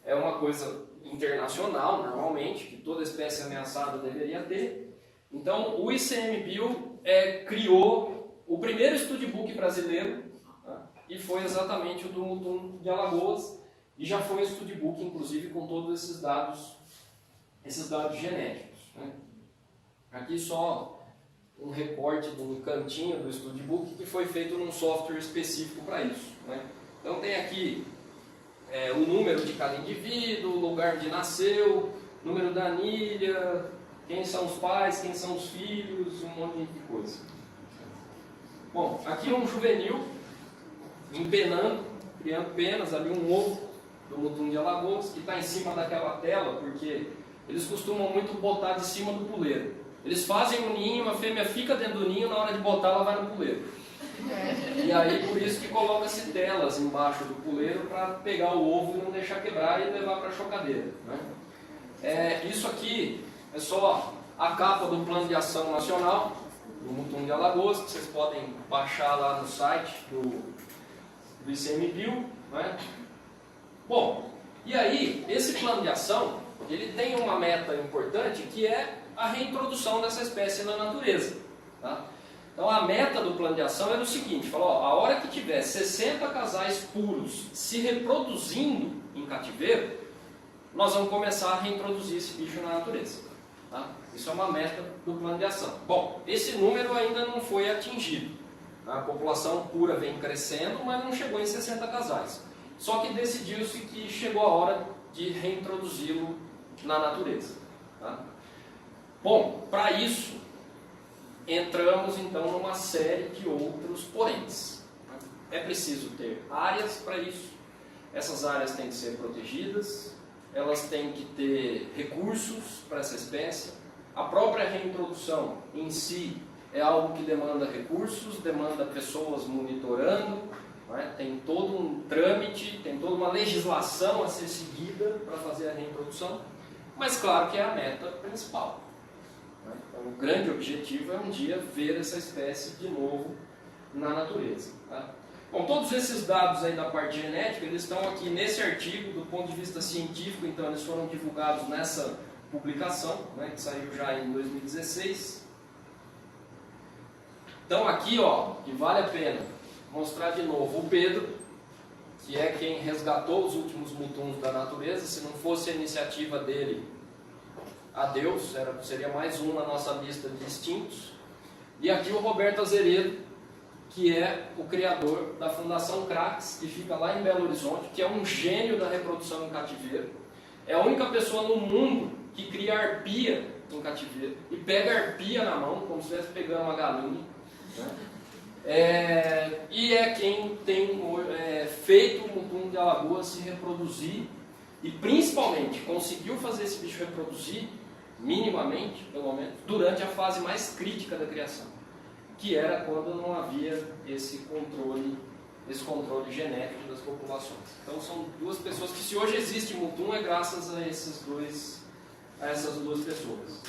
É uma coisa internacional, normalmente, que toda espécie ameaçada deveria ter. Então, o ICMBio criou o primeiro Studbook brasileiro, né? E foi exatamente o do Mutum de Alagoas, e já foi um Studbook, inclusive, com todos esses dados genéticos. Né? Aqui só um recorte de um cantinho do Studbook que foi feito num software específico para isso. Né? Então tem aqui o número de cada indivíduo, o lugar onde nasceu, número da anilha, quem são os pais, quem são os filhos, um monte de coisa. Bom, aqui um juvenil empenando, criando penas, ali um ovo do Mutum de Alagoas, que está em cima daquela tela, porque eles costumam muito botar de cima do puleiro. Eles fazem um ninho, a fêmea fica dentro do ninho, na hora de botar ela vai no puleiro. E aí por isso que coloca-se telas embaixo do puleiro para pegar o ovo e não deixar quebrar e levar para a chocadeira. Né? Isso aqui é só a capa do Plano de Ação Nacional do Mutum de Alagoas, que vocês podem baixar lá no site do ICMBio. Né? Bom, e aí esse plano de ação ele tem uma meta importante que é a reintrodução dessa espécie na natureza. Tá? Então a meta do plano de ação era o seguinte, falou, a hora que tiver 60 casais puros se reproduzindo em cativeiro, nós vamos começar a reintroduzir esse bicho na natureza. Tá? Isso é uma meta do plano de ação. Bom, esse número ainda não foi atingido. A população pura vem crescendo, mas não chegou em 60 casais. Só que decidiu-se que chegou a hora de reintroduzi-lo na natureza. Tá? Bom, para isso, entramos então numa série de outros poréns. É preciso ter áreas para isso. Essas áreas têm que ser protegidas, elas têm que ter recursos para essa espécie. A própria reintrodução em si é algo que demanda recursos, demanda pessoas monitorando, né? Tem todo um trâmite, tem toda uma legislação a ser seguida para fazer a reintrodução, mas claro que é a meta principal. Né? Então, o grande objetivo é um dia ver essa espécie de novo na natureza. Tá? Bom, todos esses dados aí da parte genética, eles estão aqui nesse artigo, do ponto de vista científico, então eles foram divulgados nessa publicação, né, que saiu já em 2016. Então aqui, ó, que vale a pena mostrar de novo o Pedro, que é quem resgatou os últimos mutuns da natureza. Se não fosse a iniciativa dele, adeus, seria mais um na nossa lista de extintos. E aqui o Roberto Azeredo, que é o criador da Fundação Crax, que fica lá em Belo Horizonte, que é um gênio da reprodução em cativeiro. É a única pessoa no mundo que cria arpia em cativeiro e pega arpia na mão, como se estivesse pegando uma galinha. Né? E é quem tem feito o mutum de Alagoas se reproduzir e principalmente conseguiu fazer esse bicho reproduzir, minimamente, pelo menos, durante a fase mais crítica da criação, que era quando não havia esse controle genético das populações. Então são duas pessoas que, se hoje existe mutum, é graças a essas duas pessoas.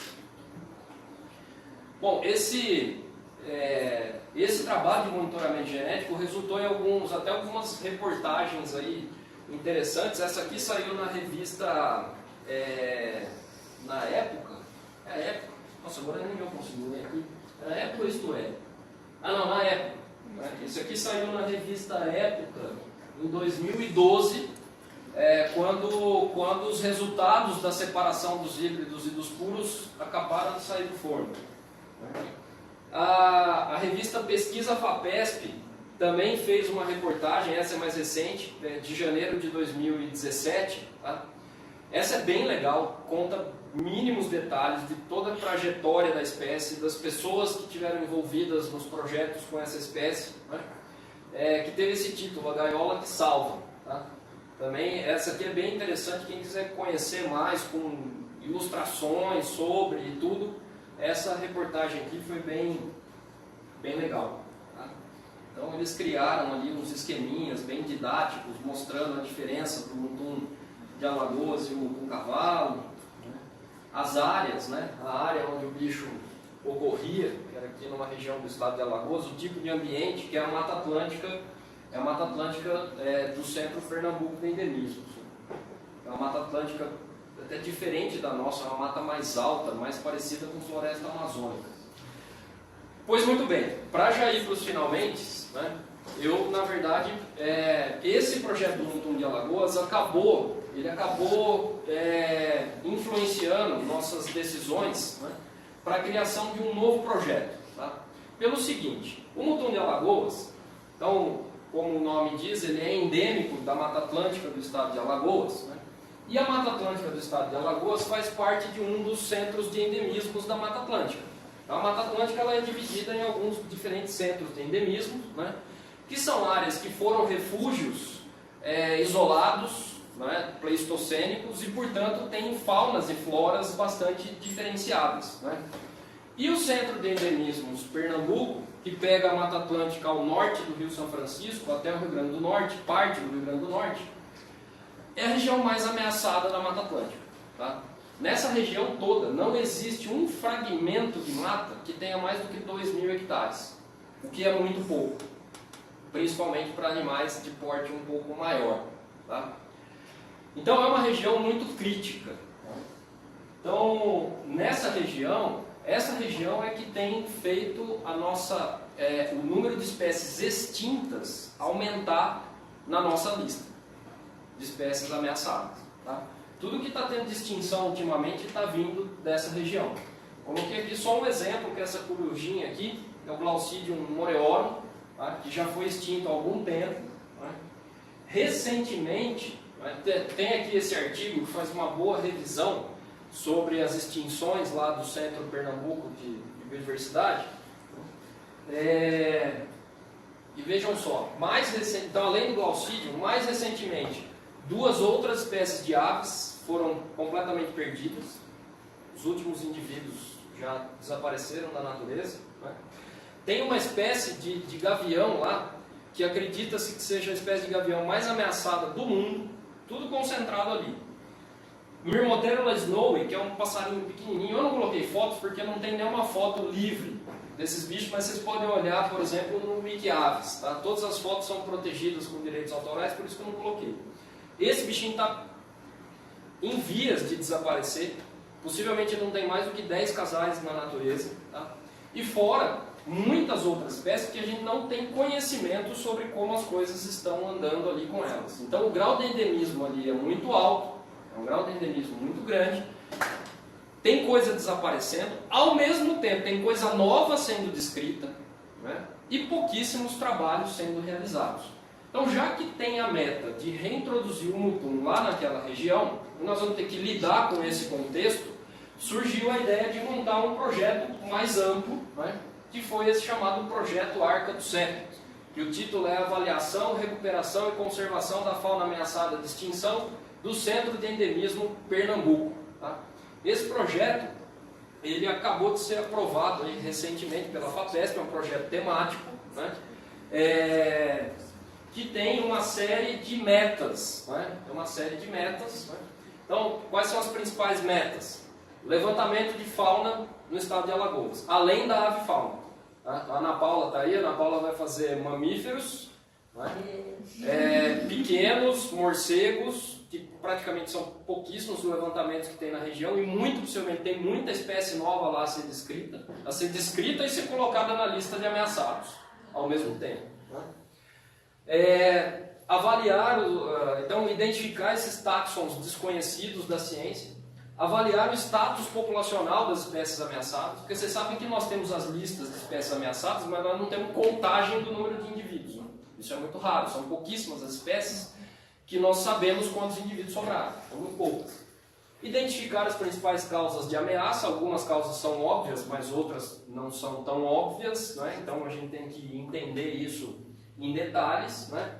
Bom, esse trabalho de monitoramento genético resultou em algumas reportagens aí interessantes. Essa aqui saiu na revista Nossa, agora nem eu consigo ler aqui. Era Época ou Isto É? Ah, não, na Época. Esse aqui saiu na revista Época em 2012, quando os resultados da separação dos híbridos e dos puros acabaram de sair do forno. A revista Pesquisa FAPESP também fez uma reportagem, essa é mais recente, de janeiro de 2017. Tá? Essa é bem legal, conta mínimos detalhes de toda a trajetória da espécie, das pessoas que estiveram envolvidas nos projetos com essa espécie, né? Que teve esse título, A Gaiola que Salva. Tá? Também essa aqui é bem interessante, quem quiser conhecer mais com ilustrações sobre e tudo, essa reportagem aqui foi bem legal. Tá? Então eles criaram ali uns esqueminhas bem didáticos, mostrando a diferença do mutum de Alagoas e o mutum cavalo, né? As áreas, né? A área onde o bicho ocorria, que era aqui numa região do estado de Alagoas, o tipo de ambiente que é a Mata Atlântica, do centro Pernambuco de endemismo. É uma Mata Atlântica até diferente da nossa, é uma mata mais alta, mais parecida com floresta amazônica. Pois muito bem, para já ir para os finalmente, né, eu, na verdade, esse projeto do Mutum de Alagoas acabou influenciando nossas decisões, né, para a criação de um novo projeto. Tá? Pelo seguinte, o Mutum de Alagoas, então, como o nome diz, ele é endêmico da Mata Atlântica do estado de Alagoas, né? E a Mata Atlântica do estado de Alagoas faz parte de um dos centros de endemismos da Mata Atlântica. A Mata Atlântica ela é dividida em alguns diferentes centros de endemismos, né? Que são áreas que foram refúgios isolados, né? Pleistocênicos, e portanto têm faunas e floras bastante diferenciadas, né? E o centro de endemismos Pernambuco, que pega a Mata Atlântica ao norte do Rio São Francisco até o Rio Grande do Norte, parte do Rio Grande do Norte, é a região mais ameaçada da Mata Atlântica. Tá? Nessa região toda não existe um fragmento de mata que tenha mais do que 2.000 hectares, o que é muito pouco, principalmente para animais de porte um pouco maior. Tá? Então é uma região muito crítica. Então, nessa região, essa região é que tem feito o número de espécies extintas aumentar na nossa lista de espécies ameaçadas. Tá? Tudo que está tendo de extinção ultimamente está vindo dessa região. Coloquei aqui só um exemplo, que é essa corujinha aqui, é o Glaucidium moreorum, tá? Que já foi extinto há algum tempo. Tá? Recentemente, tem aqui esse artigo que faz uma boa revisão sobre as extinções lá do Centro Pernambuco de Biodiversidade. E vejam só, então além do Glaucidium, mais recentemente, 2 outras espécies de aves foram completamente perdidas. Os últimos indivíduos já desapareceram da natureza. Né? Tem uma espécie de gavião lá, que acredita-se que seja a espécie de gavião mais ameaçada do mundo, tudo concentrado ali. Myrmotérula snowy, que é um passarinho pequenininho. Eu não coloquei fotos porque não tem nenhuma foto livre desses bichos, mas vocês podem olhar, por exemplo, no Wikiaves. Tá? Todas as fotos são protegidas com direitos autorais, por isso que eu não coloquei. Esse bichinho está em vias de desaparecer. Possivelmente não tem mais do que 10 casais na natureza. Tá? E fora muitas outras espécies que a gente não tem conhecimento sobre como as coisas estão andando ali com elas. Então o grau de endemismo ali é muito alto. É um grau de endemismo muito grande, tem coisa desaparecendo, ao mesmo tempo tem coisa nova sendo descrita, né? E pouquíssimos trabalhos sendo realizados. Então, já que tem a meta de reintroduzir o mutum lá naquela região, nós vamos ter que lidar com esse contexto, surgiu a ideia de montar um projeto mais amplo, né? Que foi esse chamado Projeto Arca do Século, que o título é Avaliação, Recuperação e Conservação da Fauna Ameaçada de Extinção do Centro de Endemismo Pernambuco. Tá? Esse projeto ele acabou de ser aprovado aí, recentemente pela FAPESP, é um projeto temático, né? Que tem uma série de metas. Né? Tem uma série de metas. Né? Então, quais são as principais metas? Levantamento de fauna no estado de Alagoas, além da avifauna. Tá? A Ana Paula está aí, a Ana Paula vai fazer mamíferos, né? Pequenos morcegos, que praticamente são pouquíssimos os levantamentos que tem na região e muito possivelmente tem muita espécie nova lá a ser descrita e ser colocada na lista de ameaçados ao mesmo tempo. Avaliar, então identificar esses táxons desconhecidos da ciência, avaliar o status populacional das espécies ameaçadas, porque vocês sabem que nós temos as listas de espécies ameaçadas, mas nós não temos contagem do número de indivíduos. Né? Isso é muito raro, são pouquíssimas as espécies que nós sabemos quantos indivíduos sobraram, são muito poucas. Identificar as principais causas de ameaça, algumas causas são óbvias, mas outras não são tão óbvias, né? Então a gente tem que entender isso em detalhes. Né?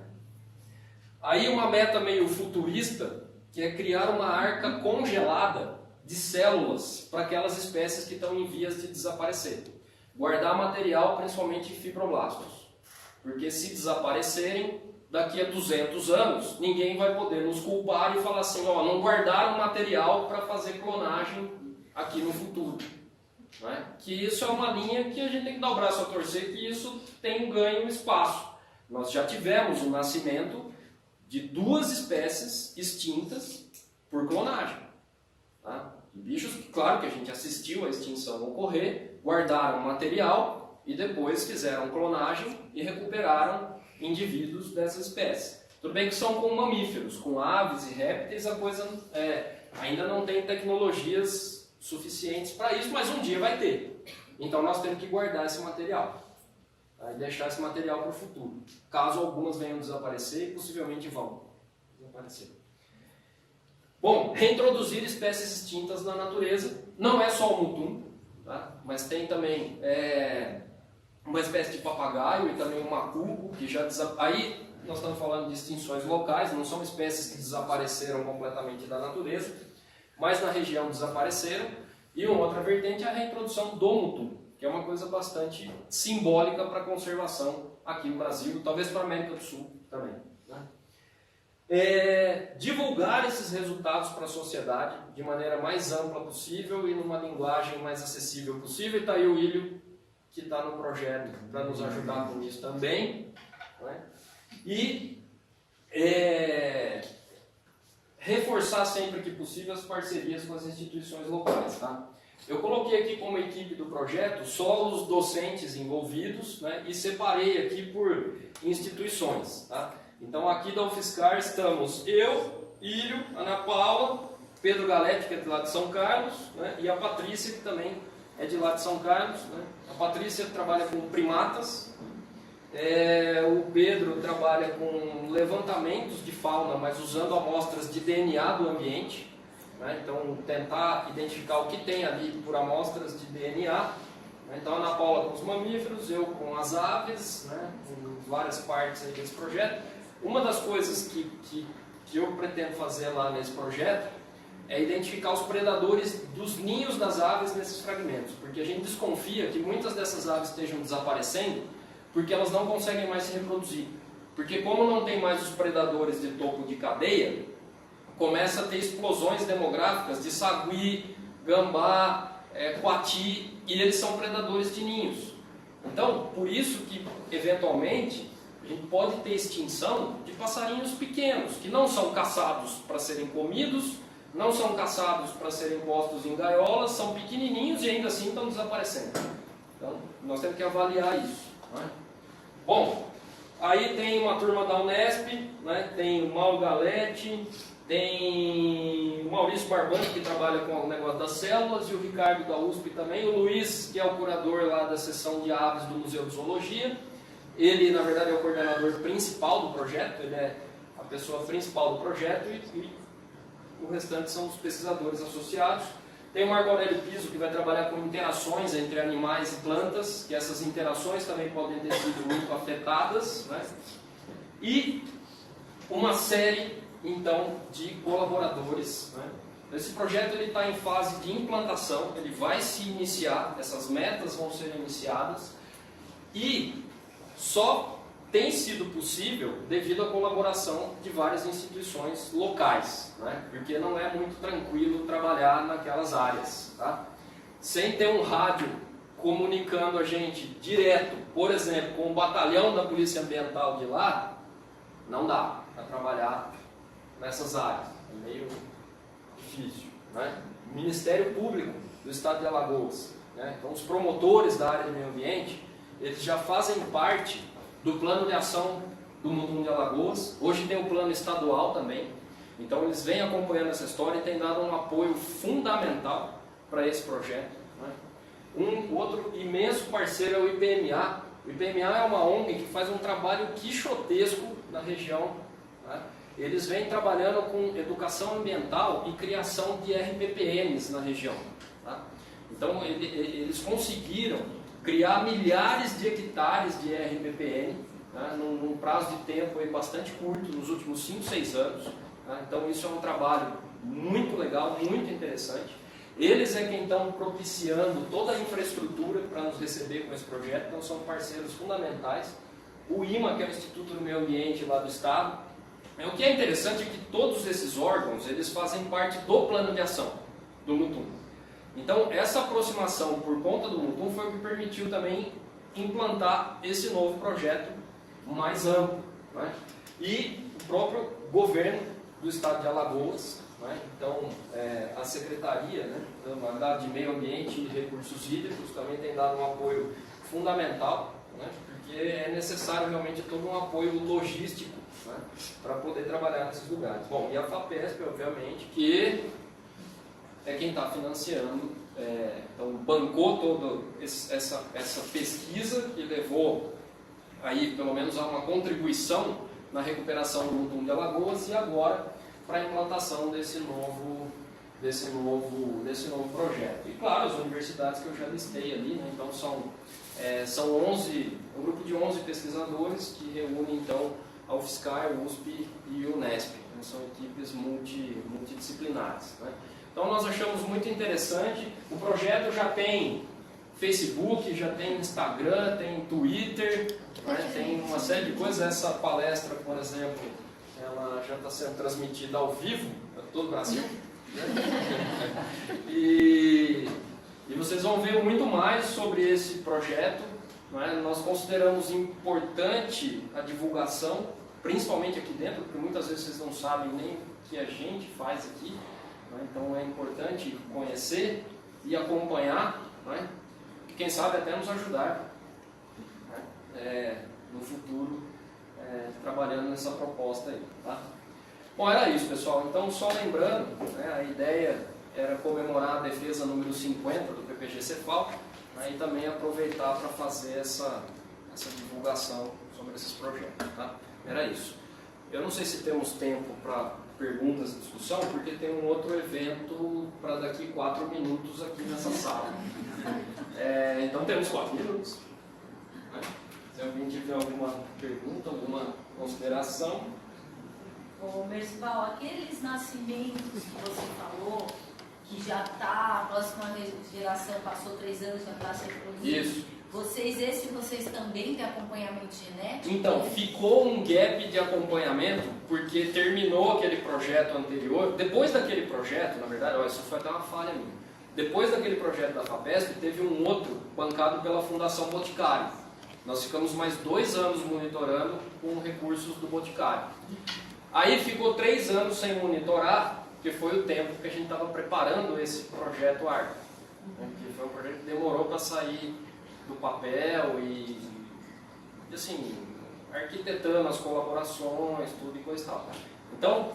Aí uma meta meio futurista, que é criar uma arca congelada de células para aquelas espécies que estão em vias de desaparecer. Guardar material, principalmente fibroblastos. Porque se desaparecerem, daqui a 200 anos, ninguém vai poder nos culpar e falar assim, ó, não guardaram material para fazer clonagem aqui no futuro. Né? Que isso é uma linha que a gente tem que dar o braço a torcer, que isso tem um ganho espaço. Nós já tivemos o nascimento de 2 espécies extintas por clonagem. Tá? Bichos que, claro que a gente assistiu a extinção ocorrer, guardaram material e depois fizeram clonagem e recuperaram indivíduos dessa espécie. Tudo bem que são com mamíferos, com aves e répteis, a coisa ainda não tem tecnologias suficientes para isso, mas um dia vai ter. Então nós temos que guardar esse material. E deixar esse material para o futuro. Caso algumas venham desaparecer, possivelmente vão desaparecer. Bom, reintroduzir espécies extintas na natureza. Não é só o mutum, tá? Mas tem também uma espécie de papagaio e também um macuco, que já aí nós estamos falando de extinções locais, não são espécies que desapareceram completamente da natureza, mas na região desapareceram. E uma outra vertente é a reintrodução do mutum, que é uma coisa bastante simbólica para a conservação aqui no Brasil, talvez para a América do Sul também. Né? Divulgar esses resultados para a sociedade de maneira mais ampla possível e numa linguagem mais acessível possível. E está aí o Ilho, que está no projeto para nos ajudar com isso também. Né? E reforçar sempre que possível as parcerias com as instituições locais. Tá? Eu coloquei aqui como equipe do projeto só os docentes envolvidos, né, e separei aqui por instituições. Tá? Então aqui da UFSCar estamos eu, Ilho, Ana Paula, Pedro Galete, que é de lá de São Carlos, né, e a Patrícia, que também é de lá de São Carlos. Né? A Patrícia trabalha com primatas, o Pedro trabalha com levantamentos de fauna, mas usando amostras de DNA do ambiente. Né? Então, tentar identificar o que tem ali por amostras de DNA. Né? Então, a Ana Paula com os mamíferos, eu com as aves, né? Com várias partes aí desse projeto. Uma das coisas que eu pretendo fazer lá nesse projeto é identificar os predadores dos ninhos das aves nesses fragmentos, porque a gente desconfia que muitas dessas aves estejam desaparecendo porque elas não conseguem mais se reproduzir. Porque como não tem mais os predadores de topo de cadeia, começa a ter explosões demográficas de sagui, gambá, coati, e eles são predadores de ninhos. Então, por isso que, eventualmente, a gente pode ter extinção de passarinhos pequenos, que não são caçados para serem comidos, não são caçados para serem postos em gaiolas, são pequenininhos e ainda assim estão desaparecendo. Então, nós temos que avaliar isso. Né? Bom, aí tem uma turma da Unesp, né? Tem o Mauro Galete, tem o Maurício Barbante, que trabalha com o negócio das células, e o Ricardo da USP também, o Luiz, que é o curador lá da seção de aves do Museu de Zoologia. Ele, na verdade, é o coordenador principal do projeto, ele é a pessoa principal do projeto, e o restante são os pesquisadores associados. Tem o Marco Aurélio Piso, que vai trabalhar com interações entre animais e plantas, que essas interações também podem ter sido muito afetadas. Né? E uma série, então, de colaboradores. Né? Esse projeto está em fase de implantação, ele vai se iniciar, essas metas vão ser iniciadas, e só tem sido possível devido à colaboração de várias instituições locais, né? Porque não é muito tranquilo trabalhar naquelas áreas. Tá? Sem ter um rádio comunicando a gente direto, por exemplo, com o batalhão da Polícia Ambiental de lá, não dá para trabalhar nessas áreas. meio difícil, né? O Ministério Público do Estado de Alagoas, né? Então, os promotores da área de meio ambiente, eles já fazem parte do plano de ação do Mutum de Alagoas. Hoje tem o plano estadual também. Então, eles vêm acompanhando essa história e têm dado um apoio fundamental para esse projeto, né? Um outro imenso parceiro é o IPMA. O IPMA é uma ONG que faz um trabalho quixotesco na região, né? Eles vêm trabalhando com educação ambiental e criação de RPPNs na região, tá? Então, eles conseguiram criar milhares de hectares de RPPN, né, num prazo de tempo aí bastante curto, nos últimos 5, 6 anos. Tá? Então, isso é um trabalho muito legal, muito interessante. Eles é quem estão propiciando toda a infraestrutura para nos receber com esse projeto, então são parceiros fundamentais. O IMA, que é o Instituto do Meio Ambiente lá do Estado. O que é interessante é que todos esses órgãos, eles fazem parte do plano de ação do Mutum. Então, essa aproximação por conta do Mutum foi o que permitiu também implantar esse novo projeto mais amplo, né? E o próprio governo do Estado de Alagoas, né? Então, a Secretaria, né, de Meio Ambiente e Recursos Hídricos também tem dado um apoio fundamental, né? Porque é necessário realmente todo um apoio logístico, né, para poder trabalhar nesses lugares. Bom, e a FAPESP, obviamente, que é quem está financiando, então bancou toda essa pesquisa que levou aí pelo menos a uma contribuição na recuperação do Mutum de Alagoas e agora para a implantação desse novo projeto. E claro, as universidades que eu já listei ali, né? Então são 11, um grupo de 11 pesquisadores que reúnem então a UFSCar, o USP e o Unesp, né? São equipes multidisciplinares, né? Então nós achamos muito interessante. O projeto já tem Facebook, já tem Instagram, tem Twitter, né? Tem uma série de coisas. Essa palestra, por exemplo, ela já está sendo transmitida ao vivo para todo o Brasil, né? E vocês vão ver muito mais sobre esse projeto, né? Nós consideramos importante a divulgação, principalmente aqui dentro, porque muitas vezes vocês não sabem nem o que a gente faz aqui. Então é importante conhecer e acompanhar, né? Quem sabe até nos ajudar, né? No futuro, trabalhando nessa proposta aí, tá? Bom, era isso, pessoal. Então, só lembrando, né, a ideia era comemorar a defesa número 50 do PPG Cefal, né, e também aproveitar para fazer essa divulgação sobre esses projetos, tá? Era isso. Eu não sei se temos tempo para perguntas e discussão, porque tem um outro evento para daqui 4 minutos aqui nessa sala. Então temos 4 minutos. Né? Se alguém tiver alguma pergunta, alguma consideração. Ô, Mercival, aqueles nascimentos que você falou, que já está, a próxima geração passou 3 anos, já está se reproduzindo. Isso. Vocês também têm acompanhamento genético? Então, ficou um gap de acompanhamento, porque terminou aquele projeto anterior. Depois daquele projeto, na verdade, isso foi até uma falha minha. Depois daquele projeto da FAPESP, teve um outro bancado pela Fundação Boticário. Nós ficamos mais 2 anos monitorando com recursos do Boticário. Aí ficou 3 anos sem monitorar, que foi o tempo que a gente estava preparando esse projeto ARC. Que foi um projeto que demorou para sair do papel e assim, arquitetando as colaborações, tudo e coisa e tal. Então,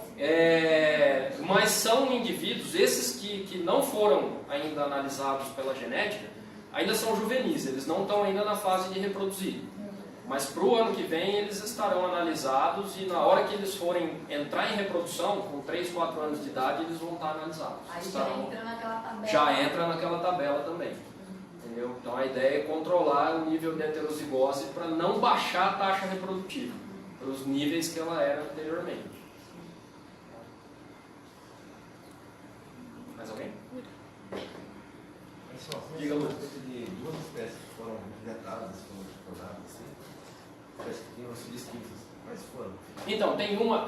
mas são indivíduos, esses que não foram ainda analisados pela genética, ainda são juvenis, eles não estão ainda na fase de reproduzir. Mas para o ano que vem eles estarão analisados e na hora que eles forem entrar em reprodução, com 3, 4 anos de idade, eles vão estar analisados. Aí já entra naquela tabela. Já entra naquela tabela também. Entendeu? Então a ideia é controlar o nível de heterozigose para não baixar a taxa reprodutiva para os níveis que ela era anteriormente. Mais alguém? Diga, Lucas. De 2 espécies que foram resgatadas, foram exploradas, assim, parece que tinham sido extintas, mas foram. Então, tem uma.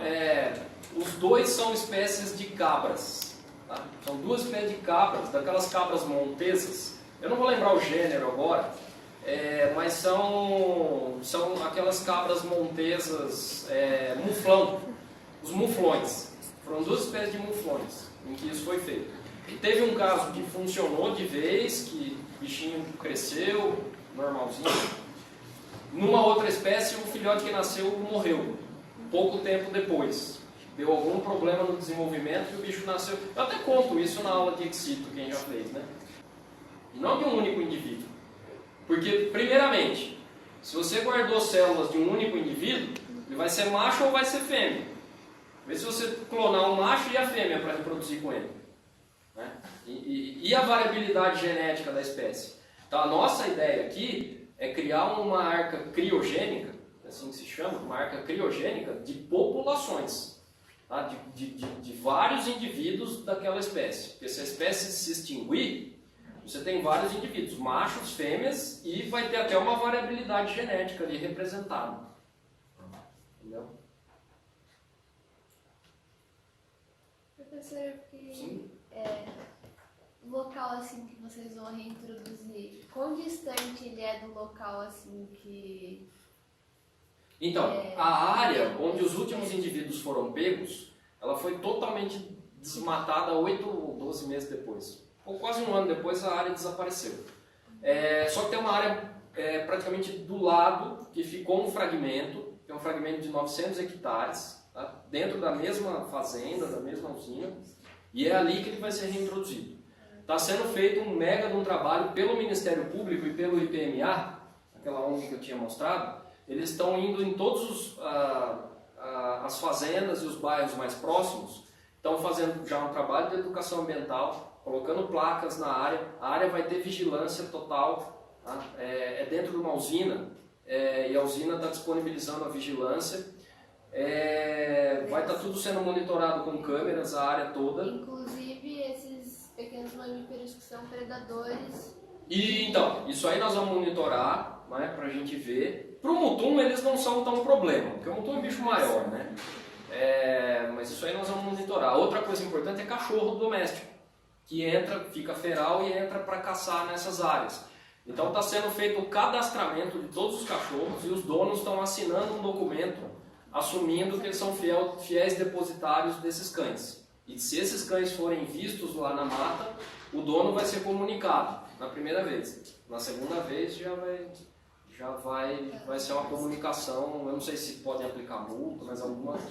Os 2 são espécies de cabras. Tá? São 2 espécies de cabras, daquelas cabras montesas. Eu não vou lembrar o gênero agora, mas são aquelas cabras montesas muflão, os muflões. Foram 2 espécies de muflões em que isso foi feito. E teve um caso que funcionou de vez, que o bichinho cresceu, normalzinho. Numa outra espécie, o filhote que nasceu morreu, pouco tempo depois. Deu algum problema no desenvolvimento e o bicho nasceu. Eu até conto isso na aula de Excito, quem já fez, né? E não de um único indivíduo. Porque, primeiramente, se você guardou células de um único indivíduo, ele vai ser macho ou vai ser fêmea. Vê se você clonar um macho e a fêmea para reproduzir com ele. Né? E a variabilidade genética da espécie. Então, a nossa ideia aqui é criar uma arca criogênica, assim que se chama, uma arca criogênica de populações. Tá? De vários indivíduos daquela espécie. Porque se a espécie se extinguir, você tem vários indivíduos, machos, fêmeas, e vai ter até uma variabilidade genética ali representada. Entendeu? Professor, Sim. O local assim que vocês vão reintroduzir, quão distante ele é do local assim que... Então, a área onde os últimos indivíduos foram pegos, ela foi totalmente desmatada 8 ou 12 meses depois. Ou quase um ano depois a área desapareceu. Só que tem uma área praticamente do lado que ficou um fragmento, que é um fragmento de 900 hectares, tá? Dentro da mesma fazenda, da mesma usina, e é ali que ele vai ser reintroduzido. Está sendo feito um mega de um trabalho pelo Ministério Público e pelo IPMA, aquela ONG que eu tinha mostrado. Eles estão indo em todas as fazendas e os bairros mais próximos, estão fazendo já um trabalho de educação ambiental, colocando placas na área. A área vai ter vigilância total, tá? É dentro de uma usina, e a usina está disponibilizando a vigilância. Vai estar tudo sendo monitorado com câmeras, a área toda. Inclusive esses pequenos mamíferos que são predadores. E então, isso aí nós vamos monitorar, né, para a gente ver. Para o mutum eles não são tão problema, porque o mutum é um bicho maior, né? Mas isso aí nós vamos monitorar. Outra coisa importante é cachorro doméstico, que entra, fica feral e entra para caçar nessas áreas. Então está sendo feito o cadastramento de todos os cachorros e os donos estão assinando um documento assumindo que eles são fiéis depositários desses cães. E se esses cães forem vistos lá na mata, o dono vai ser comunicado na primeira vez. Na segunda vez vai ser uma comunicação, eu não sei se podem aplicar multa, mas algumas...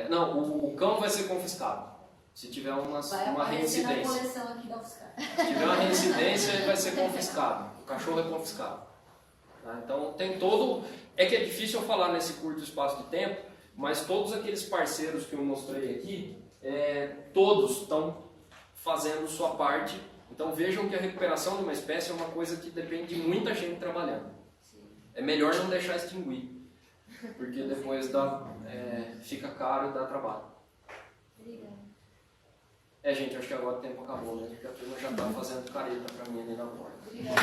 não, o cão vai ser confiscado. Se tiver uma reincidência. Na coleção aqui da UFSCar. Se tiver uma reincidência, ele vai ser confiscado. O cachorro é confiscado. Tá? Então tem todo... É que é difícil eu falar nesse curto espaço de tempo, mas todos aqueles parceiros que eu mostrei aqui, todos estão fazendo sua parte. Então vejam que a recuperação de uma espécie é uma coisa que depende de muita gente trabalhando. É melhor não deixar extinguir, porque depois fica caro e dá trabalho. Obrigada. Gente, acho que agora o tempo acabou, né? Porque a turma já está fazendo careta para mim ali na porta. Obrigada.